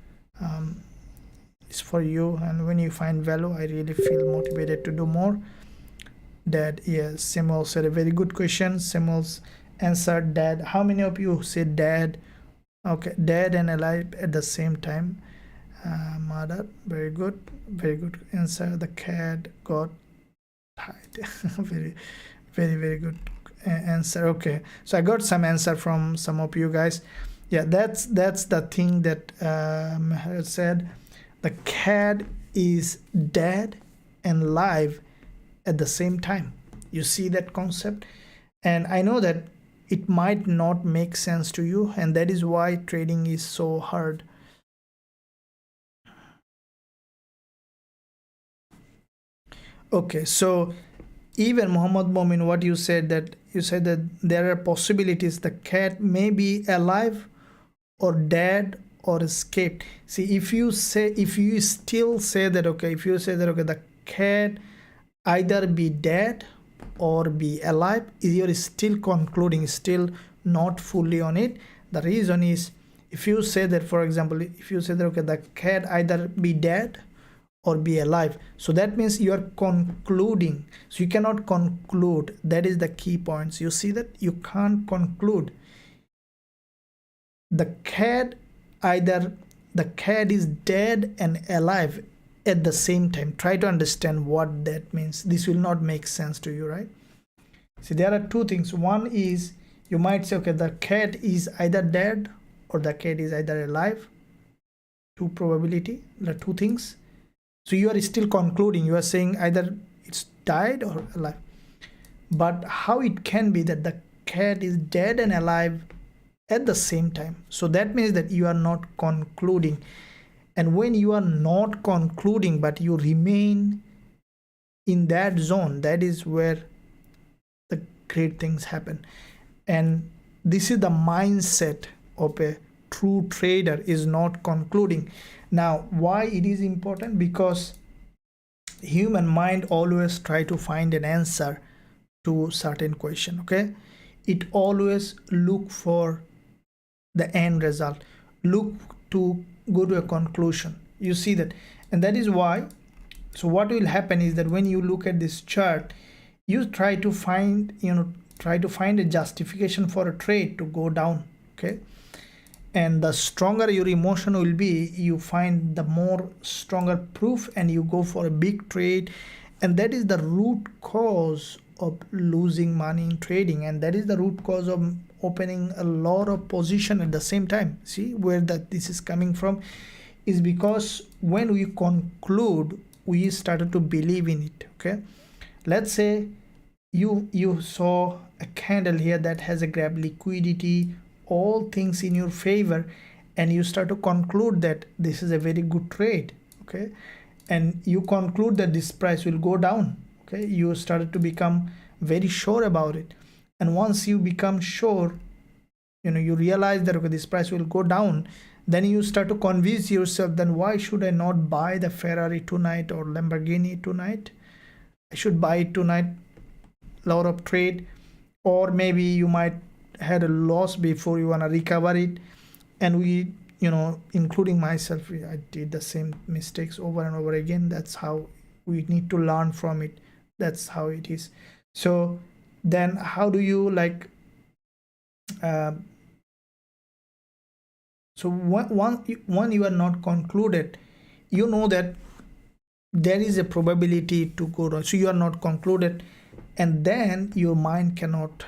[SPEAKER 1] It's for you, and when you find value, I really feel motivated to do more. Dad, yes, Samuel said a very good question. Samuel's answered dad. How many of you said dad? Okay, dead and alive at the same time. Mother, very good answer. The cat got tied. very good answer. Okay, so I got some answer from some of you guys. Yeah, that's the thing that Meher said. The cat is dead and live at the same time. You see that concept? And I know that it might not make sense to you, and that is why trading is so hard. Okay, so even Muhammad Momin, what you said, that there are possibilities the cat may be alive or dead or escaped. See, if you still say that, okay, if you say that, okay, the cat either be dead or be alive, you're still concluding, still not fully on it. The reason is, if you say that, for example, if you say that, okay, the cat either be dead or be alive, so that means you are concluding. So you cannot conclude. That is the key points. You see that you can't conclude. The cat is dead and alive at the same time. Try to understand what that means. This will not make sense to you, right? See, there are two things. One is You might say, okay, the cat is either dead or the cat is either alive. Two probability, the two things. So you are still concluding, you are saying either it's died or alive. But how it can be that the cat is dead and alive at the same time? So that means that you are not concluding. And when you are not concluding but you remain in that zone, that is where the great things happen. And this is the mindset of a true trader, is not concluding. Now why it is important? Because human mind always try to find an answer to certain question. Okay, it always look for the end result, look to go to a conclusion. You see that, and that is why. So what will happen is that when you look at this chart, you try to find a justification for a trade to go down. Okay, and the stronger your emotion will be, you find the more stronger proof and you go for a big trade. And that is the root cause of losing money in trading, and that is the root cause of opening a lot of position at the same time. See where this is coming from, is because when we conclude, we started to believe in it. Okay, let's say you saw a candle here that has a grab liquidity, all things in your favor, and you start to conclude that this is a very good trade. Okay, and you conclude that this price will go down. Okay, you started to become very sure about it. And once you become sure, you realize that okay, this price will go down, then you start to convince yourself, then why should I not buy the Ferrari tonight or Lamborghini tonight? I should buy it tonight, lot of trade. Or maybe you might had a loss before, you want to recover it. And we, including myself, I did the same mistakes over and over again. That's how we need to learn from it. That's how it is. So then how do you so when you are not concluded, you know that there is a probability to go wrong, so you are not concluded, and then your mind cannot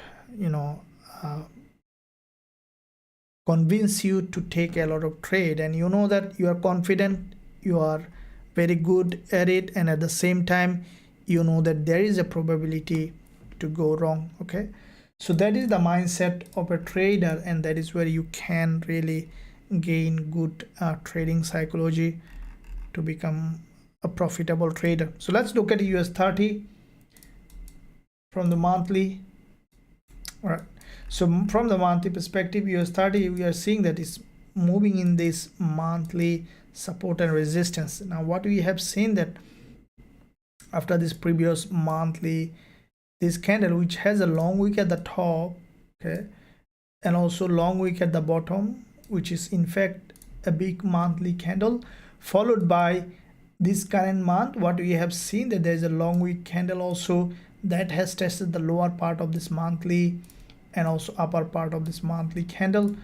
[SPEAKER 1] convince you to take a lot of trade. And you know that you are confident, you are very good at it, and at the same time you know that there is a probability to go wrong. Okay, so that is the mindset of a trader, and that is where you can really gain good trading psychology to become a profitable trader. So let's look at US30 from the monthly. All right, so from the monthly perspective, US30, we are seeing that it's moving in this monthly support and resistance. Now what we have seen that after this previous monthly, this candle which has a long wick at the top, okay, and also long wick at the bottom, which is in fact a big monthly candle, followed by this current month, what we have seen that there is a long wick candle also that has tested the lower part of this monthly and also upper part of this monthly candle.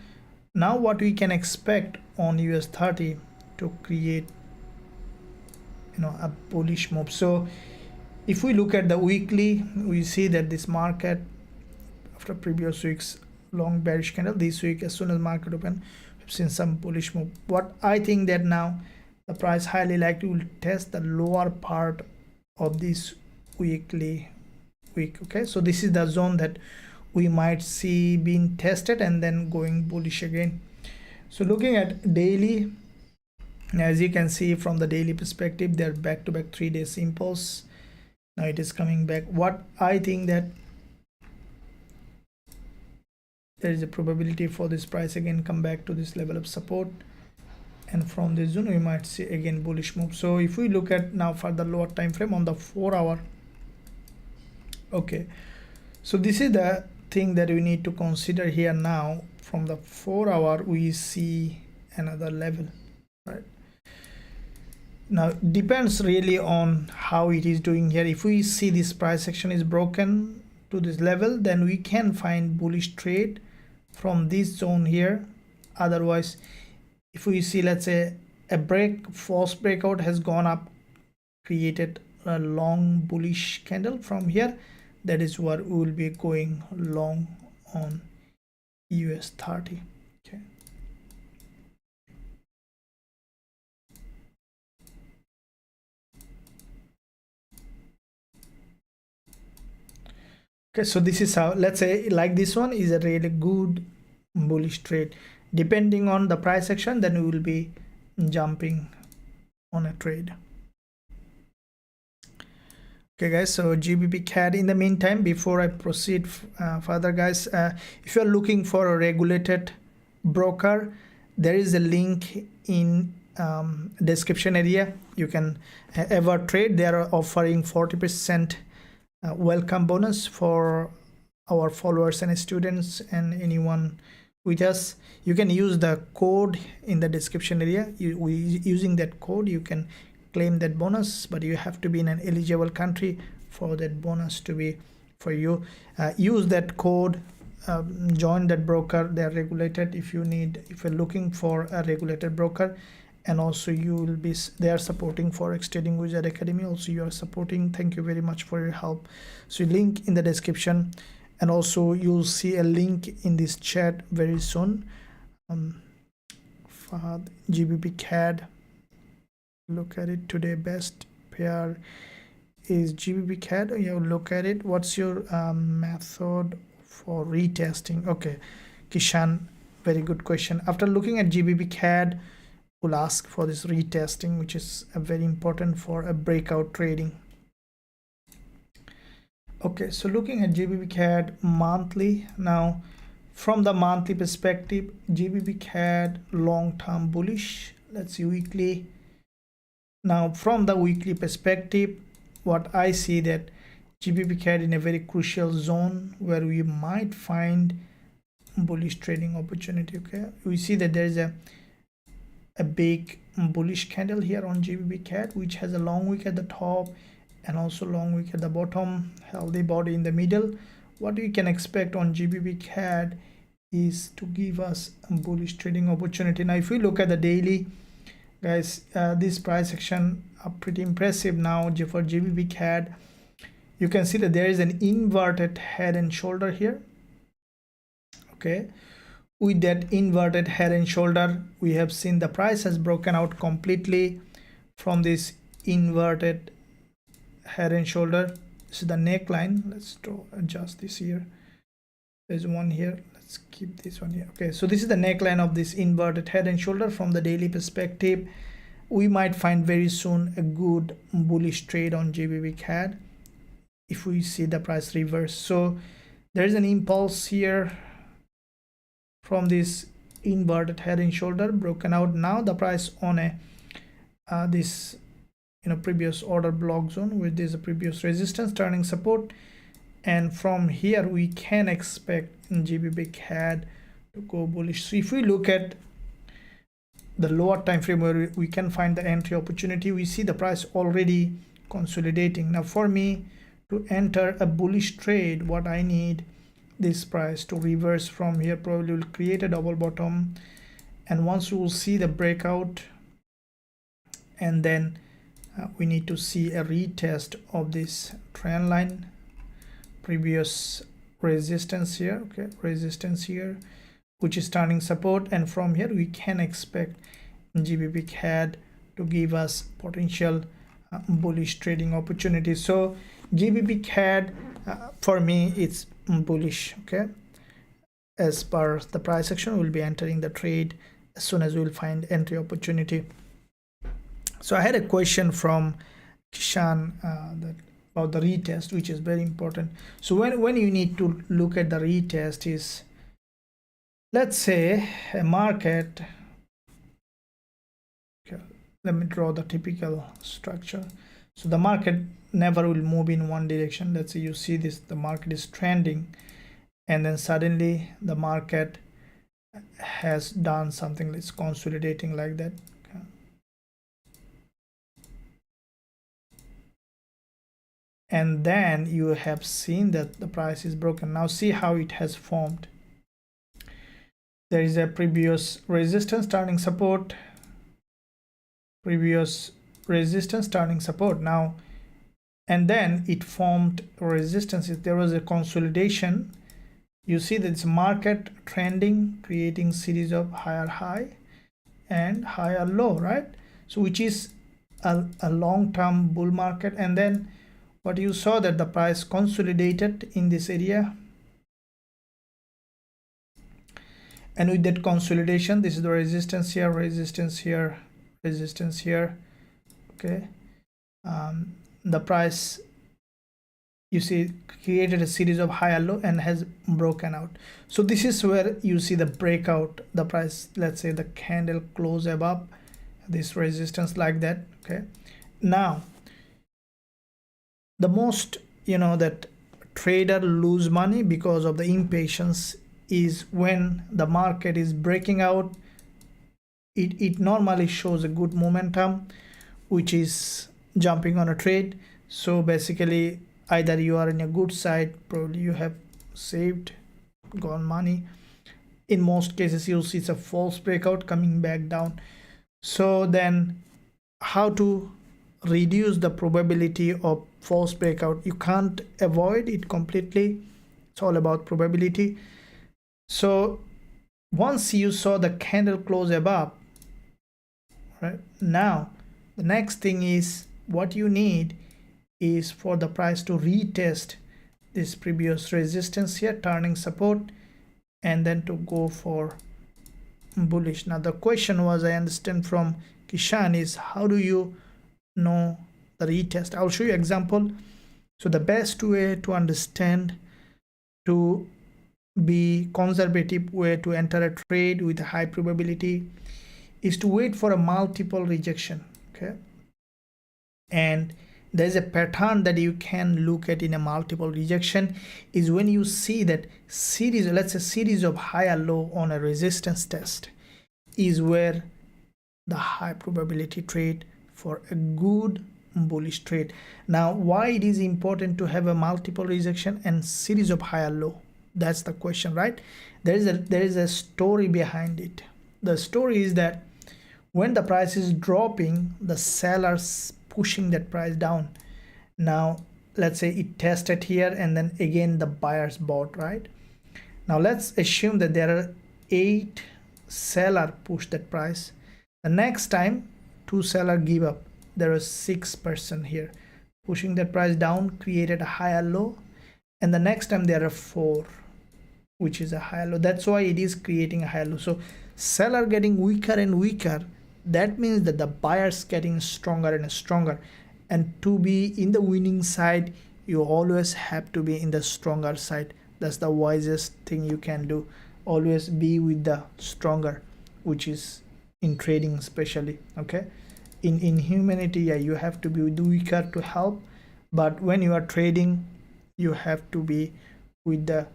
[SPEAKER 1] Now what we can expect on US30 to create a bullish move. So if we look at the weekly, we see that this market, after previous week's long bearish candle, this week as soon as market open, we've seen some bullish move. What I think that now the price highly likely will test the lower part of this weekly week. Okay, so this is the zone that we might see being tested and then going bullish again. So looking at daily, as you can see from the daily perspective, they're back-to-back 3-day impulse. Now it is coming back. What I think that there is a probability for this price again come back to this level of support, and from this zone we might see again bullish move. So if we look at now for the lower time frame on the 4 hour, okay, so this is the thing that we need to consider here. Now from the 4 hour we see another level, right? Now depends really on how it is doing here. If we see this price action is broken to this level, then we can find bullish trade from this zone here. Otherwise, if we see, let's say a false breakout has gone up, created a long bullish candle from here, that is what we will be going long on US30. Okay. Okay, so this is how, let's say like this one is a really good bullish trade. Depending on the price action, then we will be jumping on a trade. Okay guys, so Gbpusd. In the meantime, before I proceed further guys, if you're looking for a regulated broker, there is a link in description area. You can ever trade. They are offering 40% welcome bonus for our followers and students and anyone with us. You can use the code in the description area. Using that code you can claim that bonus, but you have to be in an eligible country for that bonus to be for you. Use that code, join that broker. They are regulated. If you're looking for a regulated broker, and also you will be, they are supporting Forex Trading Wizard Academy. Also you are supporting. Thank you very much for your help. So link in the description, and also you'll see a link in this chat very soon. Fahad, Gbpusd. Look at it today. Best pair is Gbpusd. You look at it. What's your method for retesting? Okay, Kishan, very good question. After looking at Gbpusd, we'll ask for this retesting, which is very important for a breakout trading. Okay, so looking at Gbpusd monthly now, from the monthly perspective, Gbpusd long-term bullish. Let's see weekly. Now from the weekly perspective, what I see that Gbpusd in a very crucial zone where we might find bullish trading opportunity. Okay, we see that there is a big bullish candle here on Gbpusd, which has a long wick at the top and also long wick at the bottom, healthy body in the middle. What we can expect on Gbpusd is to give us a bullish trading opportunity. Now if we look at the daily guys, this price action are pretty impressive now for Gbpusd. You can see that there is an inverted head and shoulder here. Okay, with that inverted head and shoulder, we have seen the price has broken out completely from this inverted head and shoulder. This is the neckline. Let's adjust this here. There's one here. Let's keep this one here. Okay, so this is the neckline of this inverted head and shoulder. From the daily perspective, we might find very soon a good bullish trade on Gbpusd if we see the price reverse. So there is an impulse here from this inverted head and shoulder broken out. Now the price on a this previous order block zone with this previous resistance turning support, and from here we can expect Gbpusd to go bullish. So if we look at the lower time frame where we can find the entry opportunity, we see the price already consolidating. Now for me to enter a bullish trade, what I need this price to reverse from here, probably will create a double bottom, and once we will see the breakout, and then we need to see a retest of this trend line, previous resistance here. Okay, resistance here, which is turning support, and from here we can expect Gbpusd to give us potential bullish trading opportunities. So Gbpusd for me it's bullish. Okay, as per the price action, we'll be entering the trade as soon as we'll find entry opportunity. So I had a question from Kishan about the retest, which is very important. So when you need to look at the retest is, let's say a market, okay, let me draw the typical structure. So the market never will move in one direction. Let's say you see this, the market is trending, and then suddenly the market has done something, it's consolidating like that. Okay. And then you have seen that the price is broken. Now see how it has formed. There is a previous resistance turning support, previous resistance turning support now, and then it formed resistance. There was a consolidation, you see that it's market trending, creating series of higher high and higher low, right? So which is a long-term bull market. And then what you saw that the price consolidated in this area, and with that consolidation, this is the resistance here, resistance here, resistance here. Okay, the price, you see, created a series of higher low and has broken out. So this is where you see the breakout, the price, let's say the candle close above this resistance like that. Okay, now the most, you know, that trader lose money because of the impatience is when the market is breaking out. It normally shows a good momentum, which is jumping on a trade. So basically either you are in a good side, probably you have saved, gone money. In most cases you'll see it's a false breakout coming back down. So then how to reduce the probability of false breakout? You can't avoid it completely, it's all about probability. So once you saw the candle close above, right, now the next thing is what you need is for the price to retest this previous resistance here, turning support, and then to go for bullish. Now the question was, I understand from Kishan, is how do you know the retest? I'll show you example. So the best way to understand, to be conservative way to enter a trade with a high probability, is to wait for a multiple rejection. Okay, and there's a pattern that you can look at in a multiple rejection, is when you see that series, let's say series of higher low on a resistance test, is where the high probability trade for a good bullish trade. Now why it is important to have a multiple rejection and series of higher low? That's the question, right? There is a story behind it. The story is that when the price is dropping, the sellers pushing that price down. Now let's say it tested here and then again the buyers bought, right? Now let's assume that there are 8 seller push that price. The next time 2 seller give up, there was 6% here pushing that price down, created a higher low, and the next time there are 4, which is a higher low. That's why it is creating a higher low. So seller getting weaker and weaker, that means that the buyers getting stronger and stronger. And to be in the winning side, you always have to be in the stronger side. That's the wisest thing you can do. Always be with the stronger, which is in trading especially. Okay, in humanity, yeah, you have to be with the weaker to help, but when you are trading, you have to be with the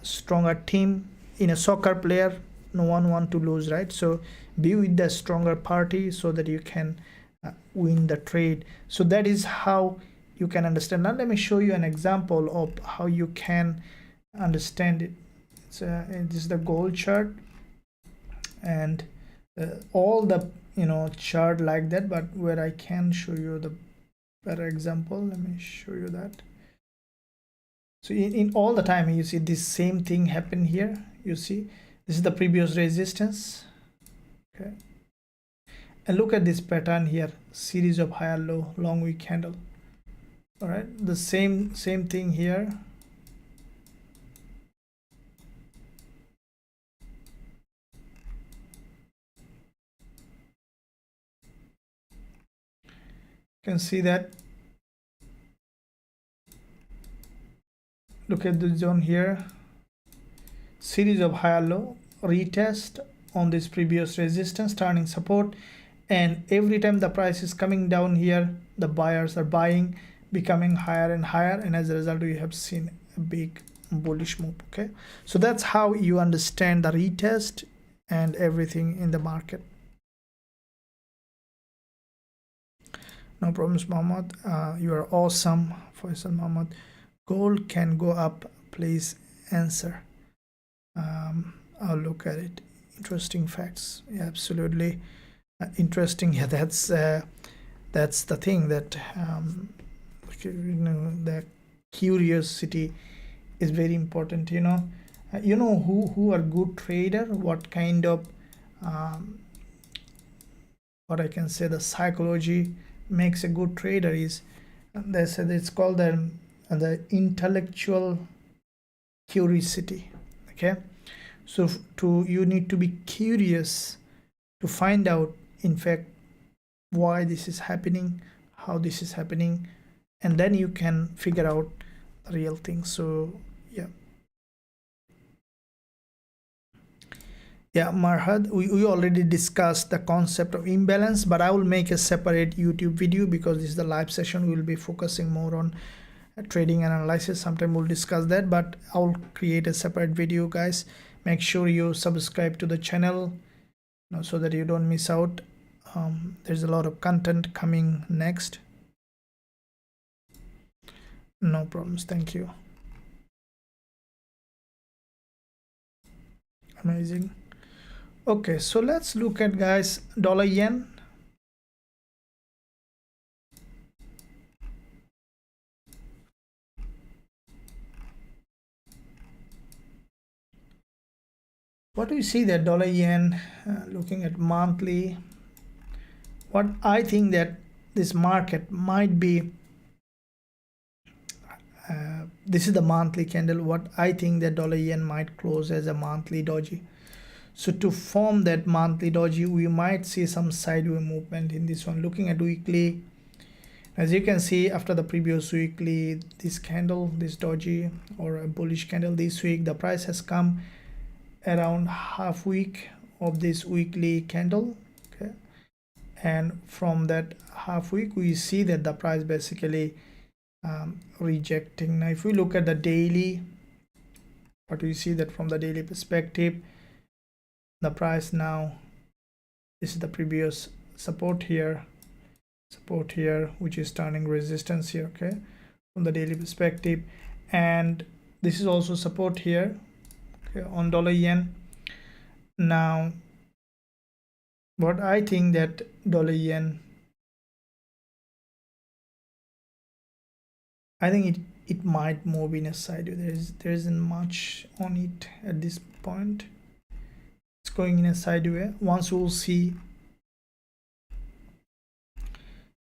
[SPEAKER 1] stronger team. In a soccer player, no one want to lose, right? So be with the stronger party so that you can win the trade. So that is how you can understand. Now let me show you an example of how you can understand it. This is the gold chart, and all the chart like that, but where I can show you the better example, let me show you that. So in all the time you see this same thing happen here. You see this is the previous resistance. Okay, and look at this pattern here, series of higher low, long wick candle. All right, the same thing here. You can see that. Look at the zone here, series of higher low, retest on this previous resistance, turning support, and every time the price is coming down here, the buyers are buying, becoming higher and higher, and as a result we have seen a big bullish move. Okay, so that's how you understand the retest and everything in the market. No problems, Mohammed. You are awesome. Faisal Mohammed. Gold can go up, please answer. I'll look at it. Interesting facts. Yeah, absolutely interesting. Yeah, that's the thing, that the curiosity is very important. You know who are good trader, what kind of what I can say, the psychology makes a good trader is, they said it's called the intellectual curiosity. Okay, so you need to be curious to find out in fact why this is happening, how this is happening, and then you can figure out the real thing. So yeah, Marhad, we already discussed the concept of imbalance, but I will make a separate YouTube video because this is the live session. We will be focusing more on trading and analysis. Sometime we'll discuss that, but I'll create a separate video, guys. Make sure you subscribe to the channel so that you don't miss out. There's a lot of content coming next. No problems, thank you. Amazing. Okay, so let's look at, guys, dollar yen. What do you see that dollar yen, looking at monthly, what I think that this market might be, this is the monthly candle, what I think that dollar yen might close as a monthly doji. So to form that monthly doji, we might see some sideways movement in this one. Looking at weekly, as you can see, after the previous weekly, this candle, this doji or a bullish candle this week, the price has come around half week of this weekly candle. Okay, and from that half week we see that the price basically rejecting. Now if we look at the daily, what we see that from the daily perspective, the price now, this is the previous support here, which is turning resistance here. Okay, from the daily perspective, and this is also support here. Okay, on dollar yen. Now what I think that dollar yen, I think it might move in a sideways. There isn't much on it at this point. It's going in a sideways. Once we'll see,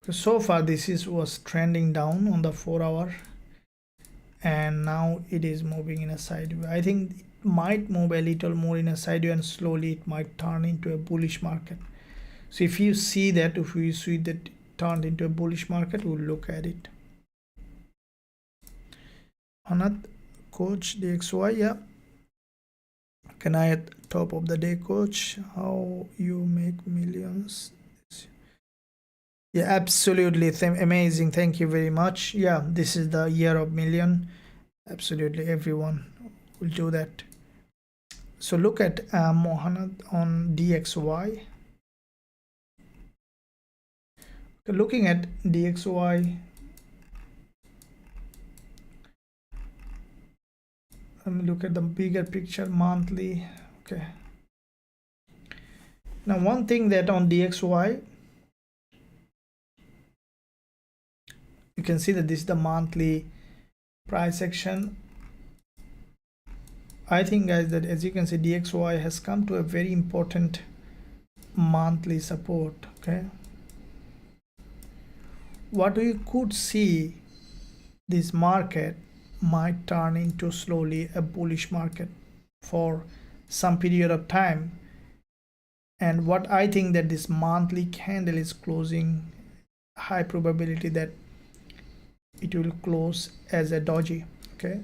[SPEAKER 1] so far this was trending down on the 4-hour, and now it is moving in a sideways. I think it might move a little more in a sideways, and slowly it might turn into a bullish market. So if you see that, if we see that turned into a bullish market, we'll look at it. Anat, coach DXY, yeah. Can I at top of the day, coach? How you make millions? Yeah, absolutely amazing. Thank you very much. Yeah, this is the year of million. Absolutely, everyone will do that. So look at Mohanad on DXY. Looking at DXY, let me look at the bigger picture, monthly. Okay, now one thing that on DXY, you can see that this is the monthly price action. I think, guys, that as you can see, DXY has come to a very important monthly support. Okay, what we could see, this market might turn into slowly a bullish market for some period of time. And what I think that this monthly candle is closing, high probability that it will close as a doji. Okay,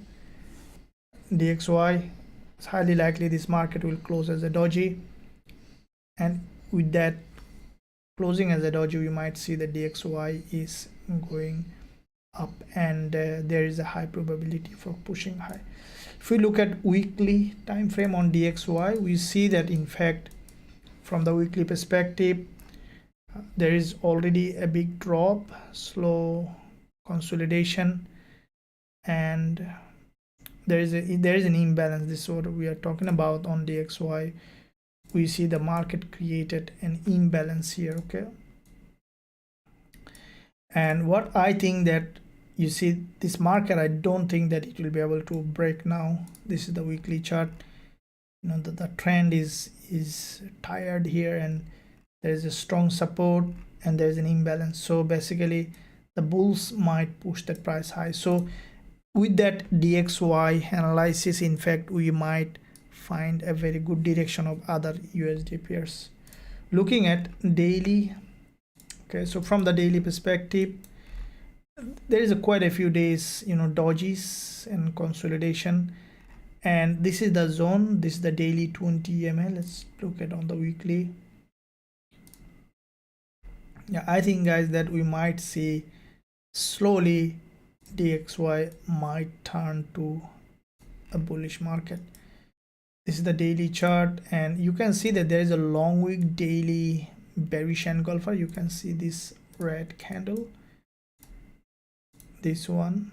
[SPEAKER 1] DXY, it's highly likely this market will close as a doji, and with that closing as a doji, we might see that DXY is going up, and there is a high probability for pushing high. If we look at weekly time frame on DXY, we see that in fact from the weekly perspective, there is already a big drop, slow consolidation, and there is an imbalance. This is what we are talking about on DXY. We see the market created an imbalance here. Okay, and what I think that you see this market, I don't think that it will be able to break now. This is the weekly chart. You know, the trend is tired here, and there's a strong support and there's an imbalance. So basically the bulls might push that price high. So with that DXY analysis, in fact, we might find a very good direction of other USD pairs. Looking at daily, okay, so from the daily perspective, there is quite a few days, you know, dodges and consolidation, and this is the zone. This is the daily 20 EMA. Let's look at on the weekly. Yeah, I think, guys, that we might see slowly DXY might turn to a bullish market. This is the daily chart, and you can see that there is a long week daily bearish engulfer. You can see this red candle, this one.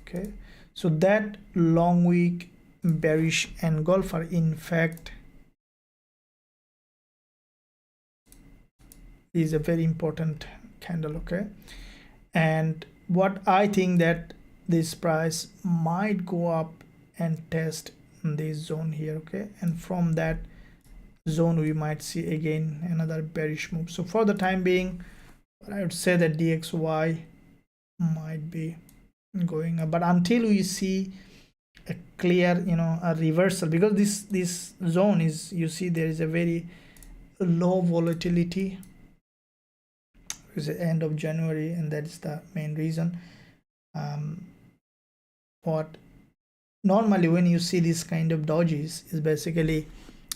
[SPEAKER 1] Okay, so that long week bearish engulfer, in fact, is a very important candle. Okay, and what I think that this price might go up and test this zone here. Okay, and from that zone we might see again another bearish move. So for the time being, I would say that DXY might be going up, but until we see a clear, you know, a reversal, because this zone is, you see, there is a very low volatility. It's the end of January, and that's the main reason. What normally when you see this kind of dodges is basically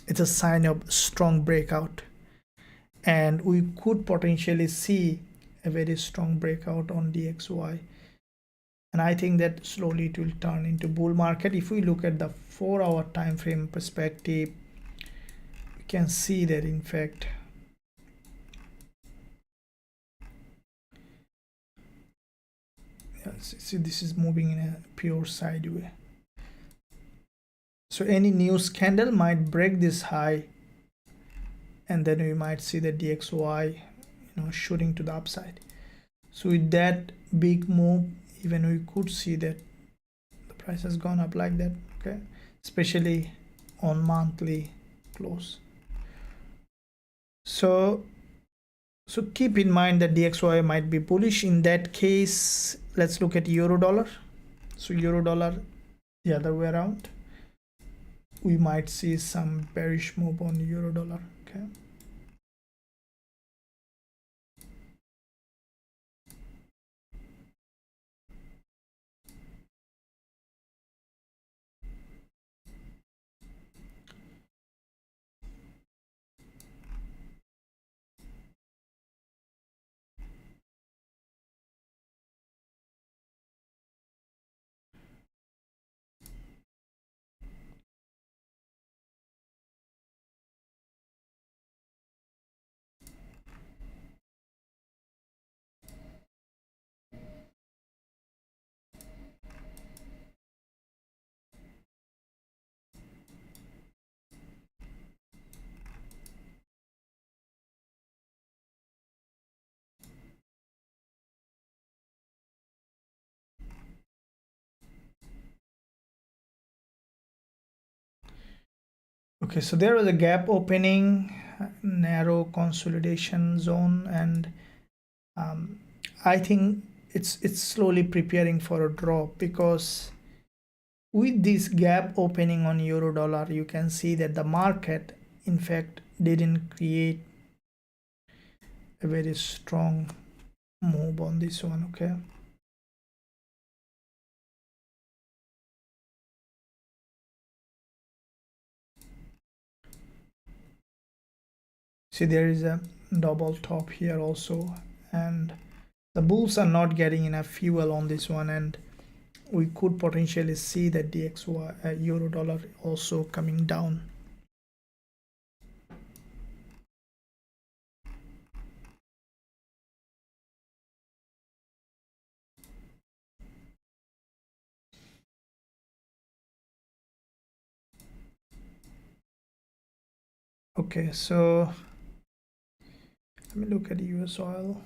[SPEAKER 1] it's a sign of strong breakout, and we could potentially see a very strong breakout on DXY, and I think that slowly it will turn into bull market. If we look at the 4-hour time frame perspective, we can see that in fact see this is moving in a pure sideway. So any news candle might break this high, and then we might see the DXY, you know, shooting to the upside. So with that big move, even we could see that the price has gone up like that. Okay, especially on monthly close. So keep in mind that DXY might be bullish. In that case, let's look at euro dollar. So euro dollar the other way around, we might see some bearish move on euro dollar. Okay, okay, so there was a gap opening, narrow consolidation zone, and I think it's slowly preparing for a drop, because with this gap opening on euro dollar, you can see that the market in fact didn't create a very strong move on this one. Okay, see there is a double top here also, and the bulls are not getting enough fuel on this one, and we could potentially see that DXY euro dollar also coming down. Okay, so let me look at US oil.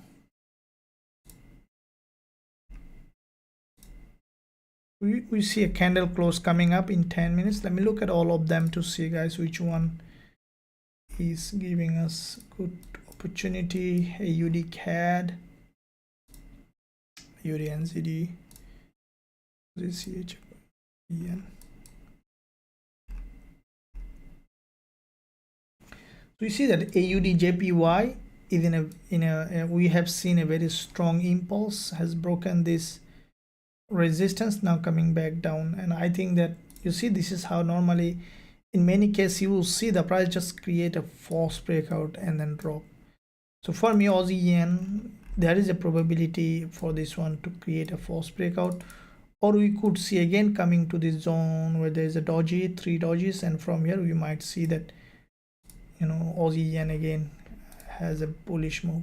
[SPEAKER 1] we see a candle close coming up in 10 minutes. Let me look at all of them to see, guys, which one is giving us good opportunity. AUD CAD, AUD NZD, CH, yen. So you see that AUD JPY is in a we have seen a very strong impulse, has broken this resistance, now coming back down. And I think that you see, this is how normally in many cases you will see the price just create a false breakout and then drop. So for me, Aussie yen, there is a probability for this one to create a false breakout, or we could see again coming to this zone where there is a doji, 3 dojis, and from here we might see that, you know, Aussie yen again has a bullish move.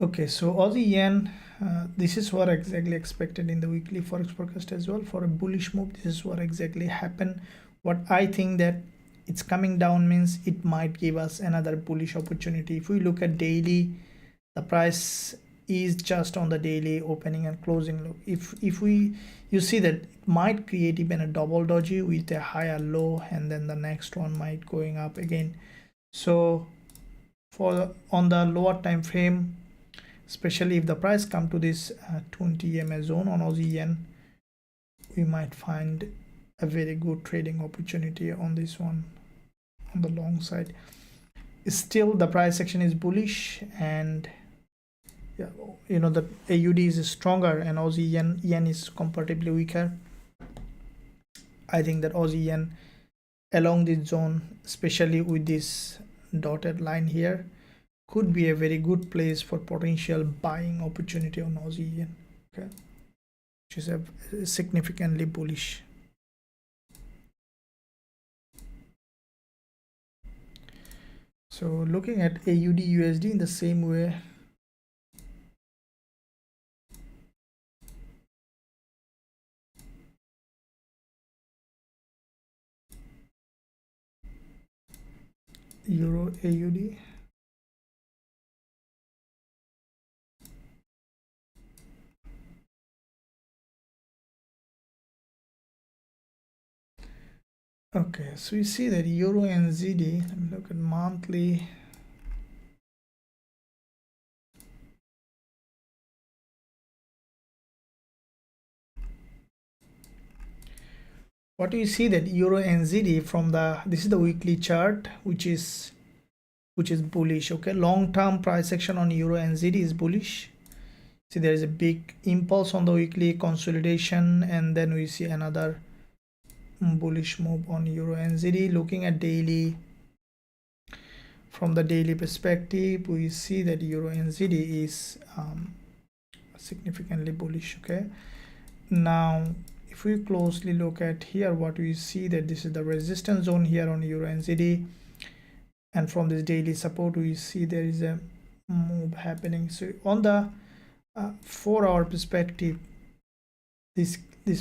[SPEAKER 1] Okay, so Aussie yen, this is what exactly expected in the weekly forex forecast as well. For a bullish move, this is what exactly happened. What I think that it's coming down means it might give us another bullish opportunity. If we look at daily, the price is just on the daily opening and closing low. If we, you see that it might create even a double doji with a higher low, and then the next one might going up again. So for on the lower time frame, especially if the price come to this 20 EMA zone on Aussie yen, we might find a very good trading opportunity on this one on the long side. Still the price action is bullish, and yeah, you know, the AUD is stronger and Aussie yen is comparatively weaker. I think that Aussie yen along this zone, especially with this dotted line here, could be a very good place for potential buying opportunity on Aussie yen, okay, which is a significantly bullish. So looking at AUD USD in the same way, Euro AUD, okay, so you see that Euro NZD, let me look at monthly. What do you see that Euro NZD from the, this is the weekly chart, which is bullish, okay. Long term price action on Euro NZD is bullish. See, there is a big impulse on the weekly consolidation, and then we see another bullish move on Euro NZD. Looking at daily, from the daily perspective, we see that Euro NZD is significantly bullish, okay. Now if we closely look at here, what we see that this is the resistance zone here on Euro NZD, and from this daily support we see there is a move happening. So on the 4-hour perspective, this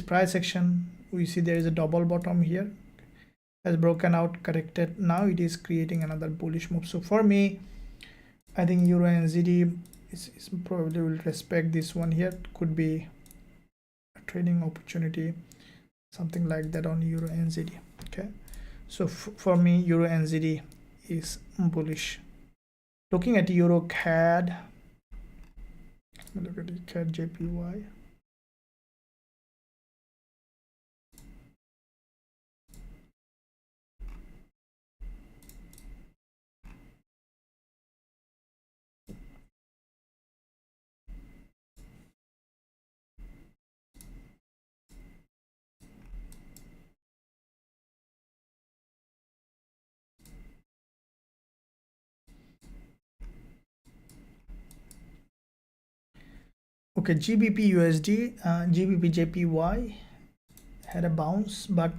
[SPEAKER 1] price action, we see there is a double bottom here, has broken out, corrected, now it is creating another bullish move. So for me, I think Euro NZD is probably will respect this one here, could be a trading opportunity, something like that on Euro NZD, okay. So for me, Euro NZD is bullish. Looking at Euro CAD, look at the CAD JPY. Okay, GBP USD, GBP JPY had a bounce, but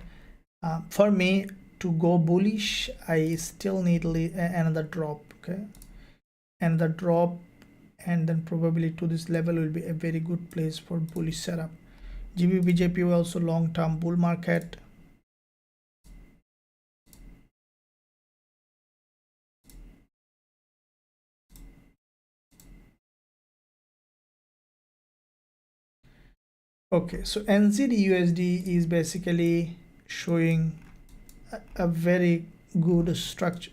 [SPEAKER 1] for me to go bullish, I still need another drop. Okay, another drop, and then probably to this level will be a very good place for bullish setup. GBP JPY also long-term bull market. Okay, so NZD/USD is basically showing a very good structure,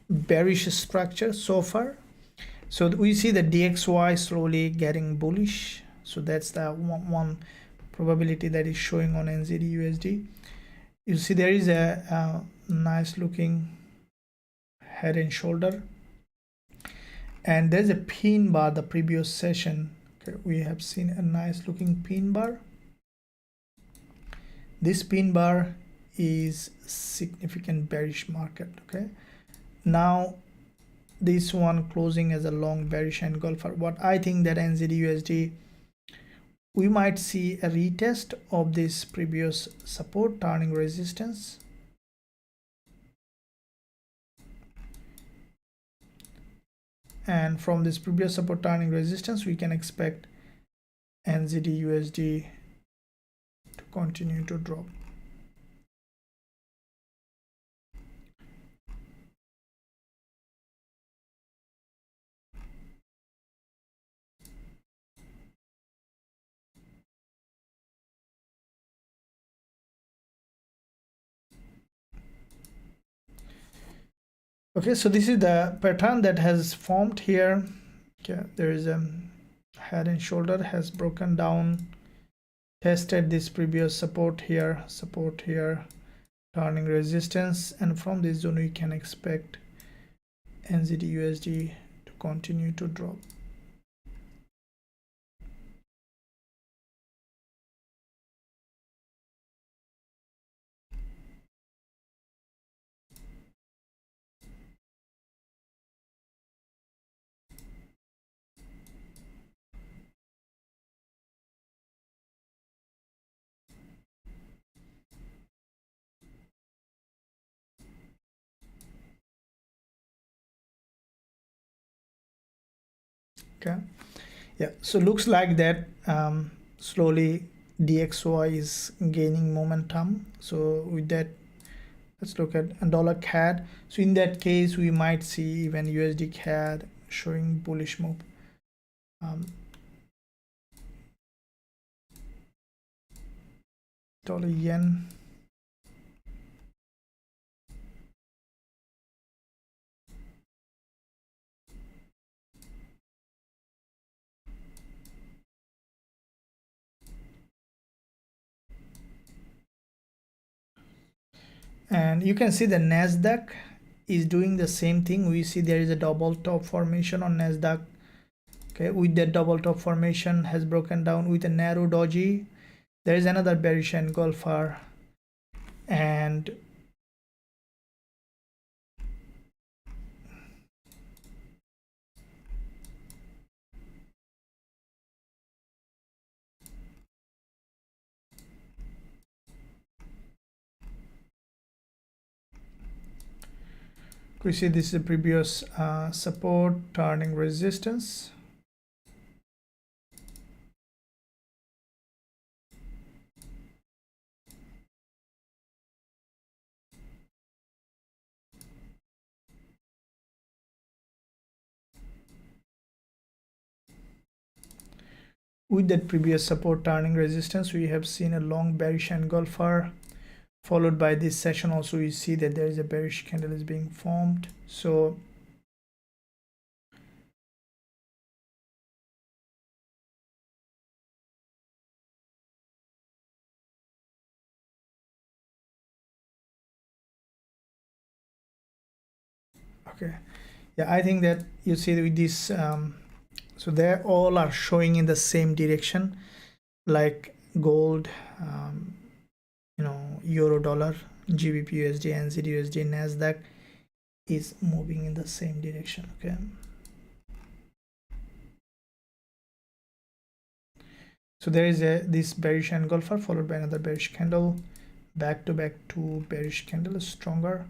[SPEAKER 1] bearish structure so far. So we see the DXY slowly getting bullish. So that's the one probability that is showing on NZD/USD. You see there is a nice looking head and shoulder, and there's a pin bar. The previous session, okay, we have seen a nice looking pin bar. This pin bar is significant bearish market. Okay, now this one closing as a long bearish engulfer. What I think that NZD/USD, we might see a retest of this previous support turning resistance, and from this previous support turning resistance we can expect NZD/USD to continue to drop. Okay, so this is the pattern that has formed here. Okay, there is a head and shoulder has broken down, tested this previous support here, turning resistance, and from this zone we can expect NZD/USD to continue to drop. Okay, yeah, so looks like that slowly DXY is gaining momentum. So with that, let's look at a dollar CAD. So in that case we might see even USD CAD showing bullish move. Dollar yen, and you can see the NASDAQ is doing the same thing. We see there is a double top formation on NASDAQ. Okay, with that double top formation has broken down with a narrow doji. There is another bearish engulfer, and we see this is a previous support turning resistance. With that previous support turning resistance, we have seen a long bearish engulfer, followed by this session also you see that there is a bearish candle is being formed. So okay, yeah, I think that you see with this so they all are showing in the same direction, like gold, euro dollar, GBP USD, NZD USD, NASDAQ is moving in the same direction. Okay, So there is this bearish engulfer followed by another bearish candle, back to back two bearish candles, stronger.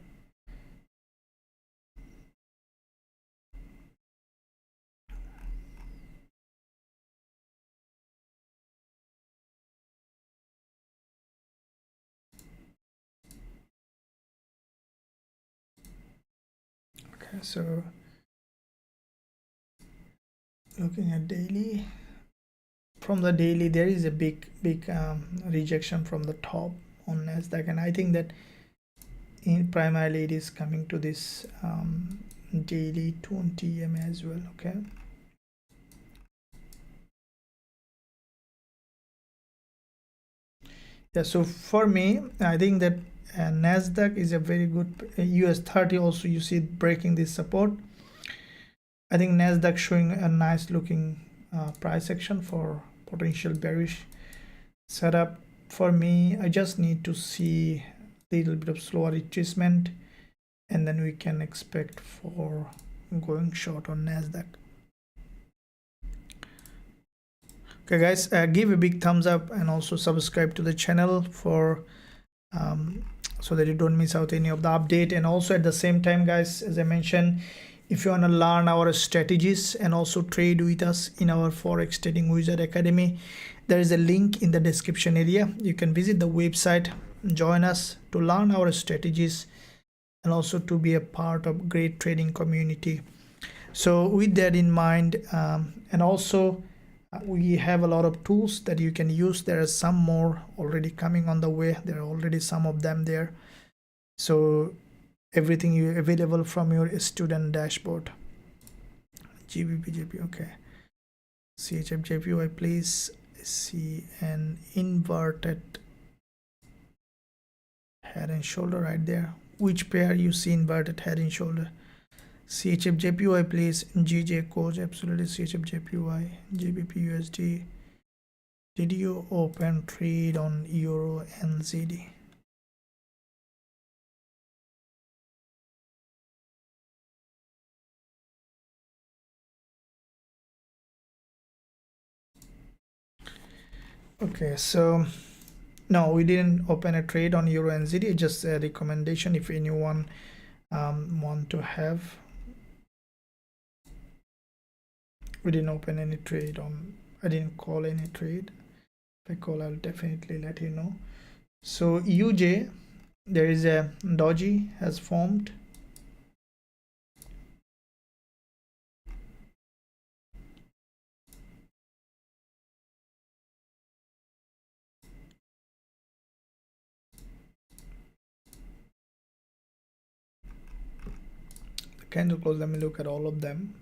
[SPEAKER 1] Okay, so looking at daily, from the daily there is a big rejection from the top on Nasdaq, and I think that primarily it is coming to this daily 20 EMA as well. Okay, yeah, so for me I think that Nasdaq is a very good, US30 also you see it breaking this support. I think Nasdaq showing a nice looking price action for potential bearish setup. For me, I just need to see a little bit of slower retracement, and then we can expect for going short on Nasdaq. Okay guys, give a big thumbs up and also subscribe to the channel for so that you don't miss out any of the update. And also at the same time guys, as I mentioned, if you want to learn our strategies and also trade with us in our Forex Trading Wizard Academy, there is a link in the description area. You can visit the website, join us to learn our strategies and also to be a part of great trading community. So with that in mind, and also we have a lot of tools that you can use. There are some more already coming on the way. There are already some of them there. So everything you available from your student dashboard. Gbpusd, okay. Usdjpy, please see an inverted head and shoulder right there. Which pair you see inverted head and shoulder? Usdjpy, please. GJ coach, absolutely. Usdjpy, Gbpusd. Did you open trade on Euro NZD? Okay, so no, we didn't open a trade on Euro NZD. Just a recommendation if anyone want to have. We didn't open any trade on, I didn't call any trade. If I call, I'll definitely let you know. So UJ, there is a doji has formed. The candle close, let me look at all of them.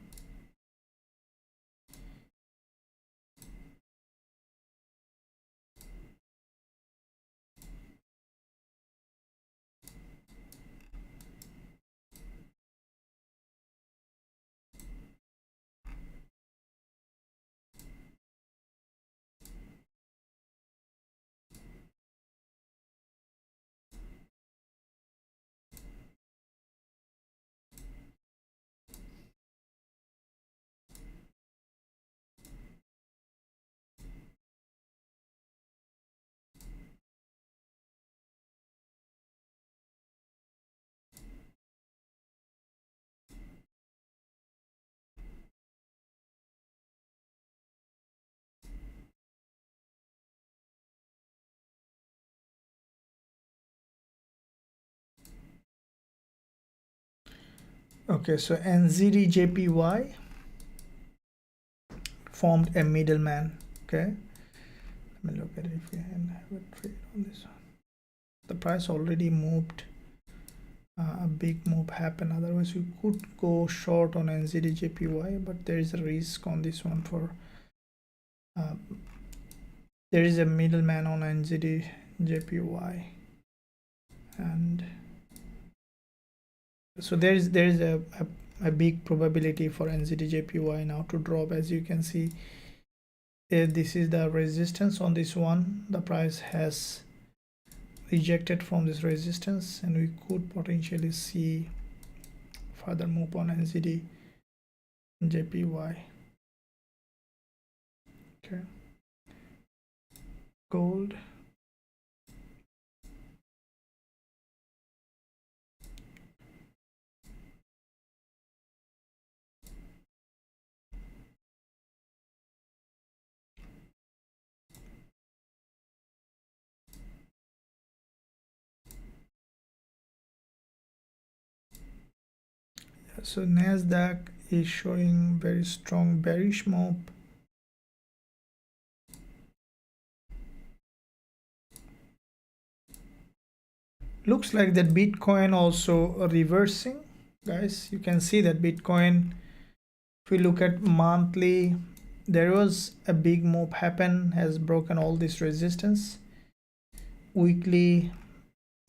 [SPEAKER 1] Okay, so NZDJPY formed a middleman. Okay, let me look at it if we can have a trade on this one. The price already moved, a big move happened, otherwise we could go short on NZDJPY, but there is a risk on this one for there is a middleman on NZDJPY, and so there is a big probability for NZDJPY now to drop. As you can see, this is the resistance on this one. The price has rejected from this resistance, and we could potentially see further move on NZDJPY. Okay, gold. So Nasdaq is showing very strong bearish move. Looks like that Bitcoin also reversing, guys. You can see that Bitcoin, if we look at monthly, there was a big move happen, has broken all this resistance. Weekly,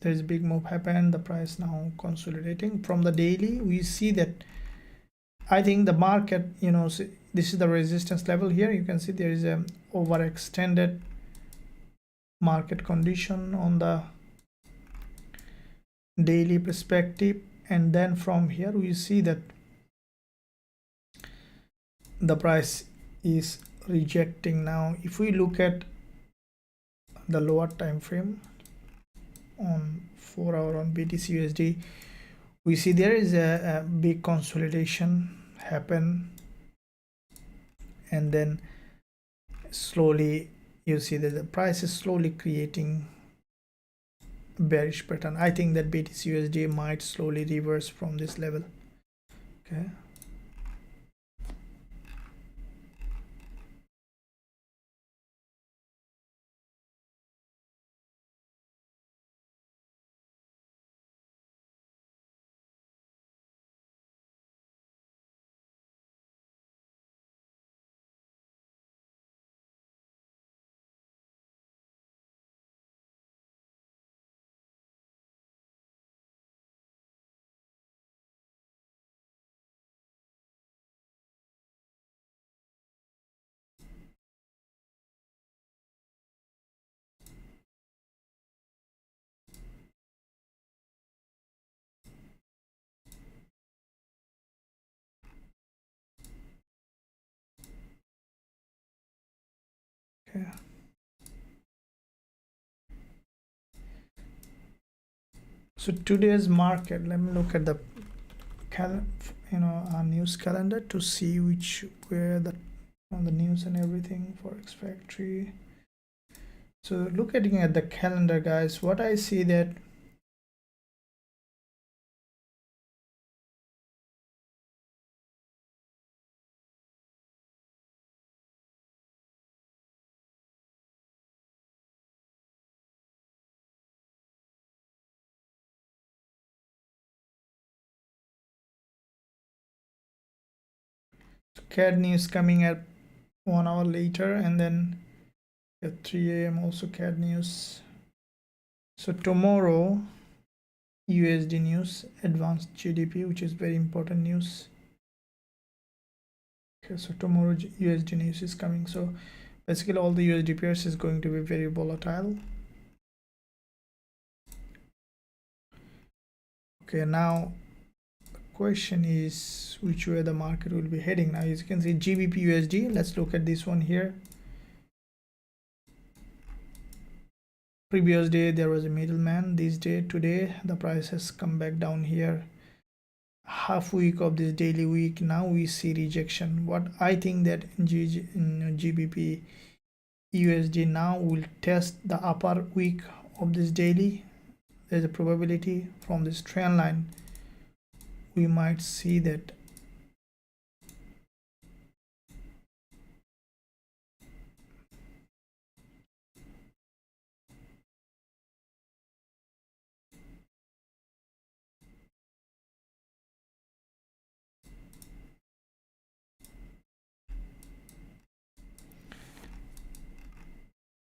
[SPEAKER 1] there's a big move happen, the price now consolidating. From the daily, we see that I think the market, you know, this is the resistance level here. You can see there is a overextended market condition on the daily perspective, and then from here we see that the price is rejecting. Now if we look at the lower time frame on 4 hour on BTC USD, we see there is a big consolidation happen, and then slowly you see that the price is slowly creating bearish pattern. I think that BTC USD might slowly reverse from this level. Okay, okay. So today's market, let me look at the our news calendar to see which where the on the news and everything. Forex factory. So looking at the calendar, guys, what I see that CAD news coming at 1 hour later, and then at 3 a.m. also CAD news. So tomorrow USD news, advanced GDP, which is very important news. Okay, so tomorrow USD news is coming. So basically all the USD pairs is going to be very volatile. Okay, now the question is which way the market will be heading. Now as you can see Gbpusd, let's look at this one here. Previous day there was a middleman. This day, today the price has come back down here. Half week of this daily week, now we see rejection. What I think that in GBP USD now will test the upper week of this daily. There's a probability from this trend line we might see that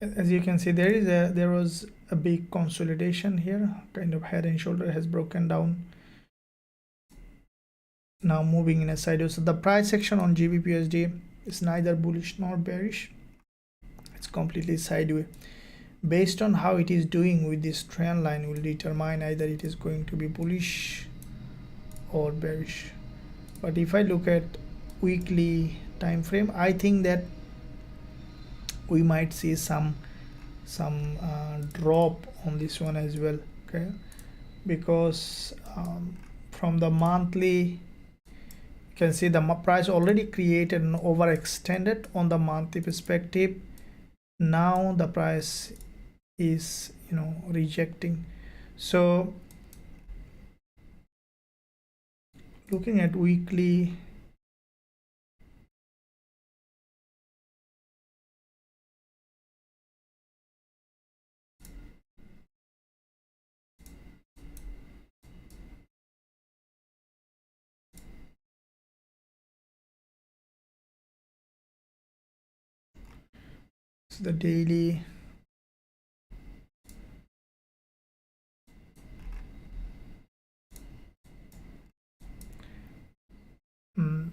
[SPEAKER 1] as you can see there was a big consolidation here, kind of head and shoulder has broken down, now moving in a sideways. So the price action on GBPUSD is neither bullish nor bearish, it's completely sideways. Based on how it is doing with this trend line will determine either it is going to be bullish or bearish. But if I look at weekly time frame, I think that we might see some some drop on this one as well, okay, because from the monthly you can see the price already created and overextended on the monthly perspective. Now the price is rejecting. So looking at weekly, the daily,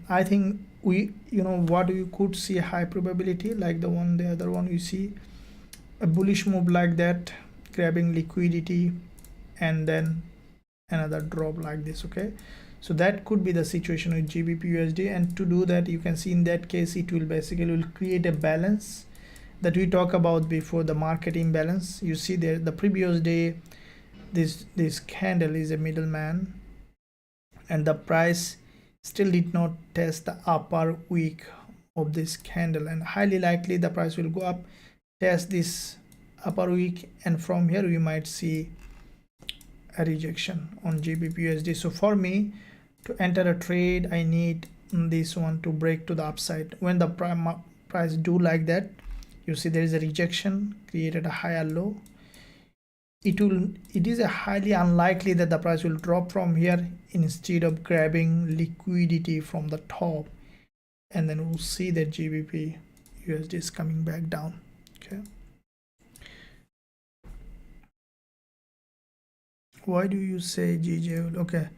[SPEAKER 1] I think we what you could see high probability like the other one, you see a bullish move like that, grabbing liquidity and then another drop like this, okay. So that could be the situation with Gbpusd, and to do that you can see in that case it will basically create a balance that we talked about before, the market imbalance. You see there the previous day this candle is a middleman and the price still did not test the upper wick of this candle, and highly likely the price will go up, test this upper wick, and from here we might see a rejection on Gbpusd. So for me to enter a trade, I need this one to break to the upside. When the price do like that, you see there is a rejection, created a higher low. It is a highly unlikely that the price will drop from here instead of grabbing liquidity from the top, and then we'll see that Gbpusd is coming back down, okay. Why do you say GJ? Okay,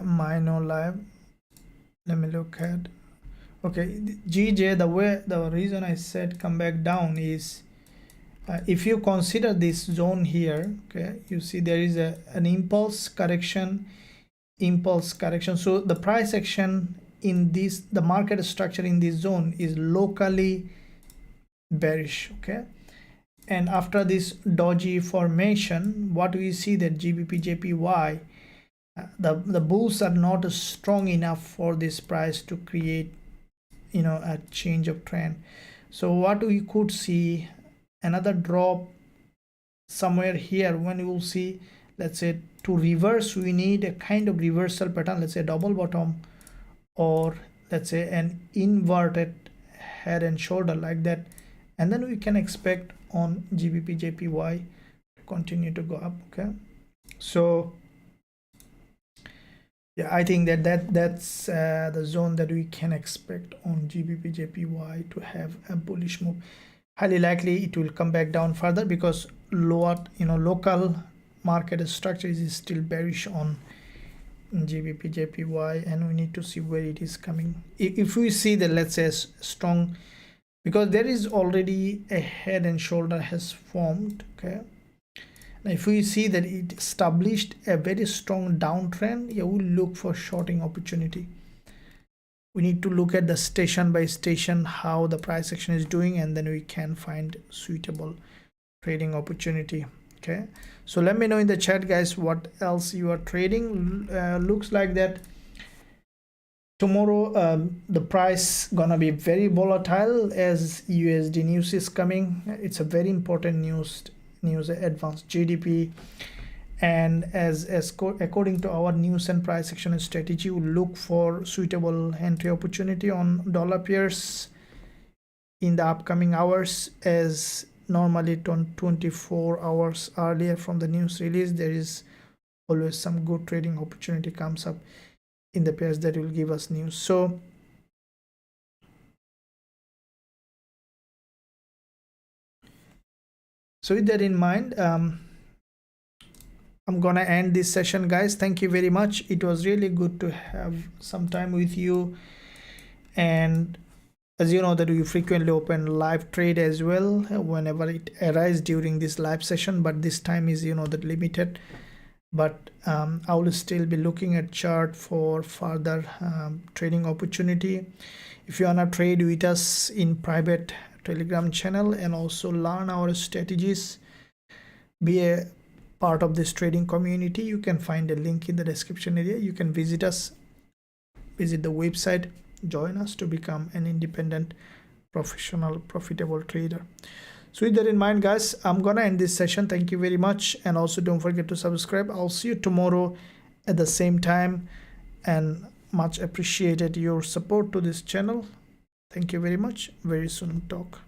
[SPEAKER 1] minor live, let me look at, okay, GJ, the reason I said come back down is if you consider this zone here, okay, you see there is an impulse correction. So the price action in this, the market structure in this zone is locally bearish, okay. And after this doji formation, what we see that GBP/JPY, the bulls are not strong enough for this price to create a change of trend. So what we could see, another drop somewhere here. When you will see, let's say to reverse, we need a kind of reversal pattern, let's say double bottom, or let's say an inverted head and shoulder like that, and then we can expect on GBP/JPY to continue to go up, okay. So yeah, I think that's the zone that we can expect on GBP/JPY to have a bullish move. Highly likely it will come back down further because local market structure is still bearish on GBP/JPY, and we need to see where it is coming. If we see that, let's say strong, because there is already a head and shoulder has formed, okay. Now if we see that it established a very strong downtrend, yeah, we'll look for shorting opportunity. We need to look at the station by station how the price action is doing, and then we can find suitable trading opportunity, okay. So let me know in the chat, guys, what else you are trading. Looks like that tomorrow the price gonna be very volatile as USD news is coming. It's a very important news, advanced GDP, and as according to our news and price action strategy, we'll look for suitable entry opportunity on dollar pairs in the upcoming hours, as normally 24 hours earlier from the news release there is always some good trading opportunity comes up in the pairs that will give us news. So with that in mind, I'm gonna end this session, guys. Thank you very much. It was really good to have some time with you, and as you know that we frequently open live trade as well whenever it arises during this live session, but this time is that limited. but I will still be looking at chart for further trading opportunity. If you wanna trade with us in private Telegram channel and also learn our strategies, be a part of this trading community, you can find a link in the description area. You can visit us, visit the website, join us to become an independent, professional, profitable trader. So with that in mind, guys, I'm gonna end this session. Thank you very much, and also don't forget to subscribe. I'll see you tomorrow at the same time, and much appreciated your support to this channel. Thank you very much. Very soon talk.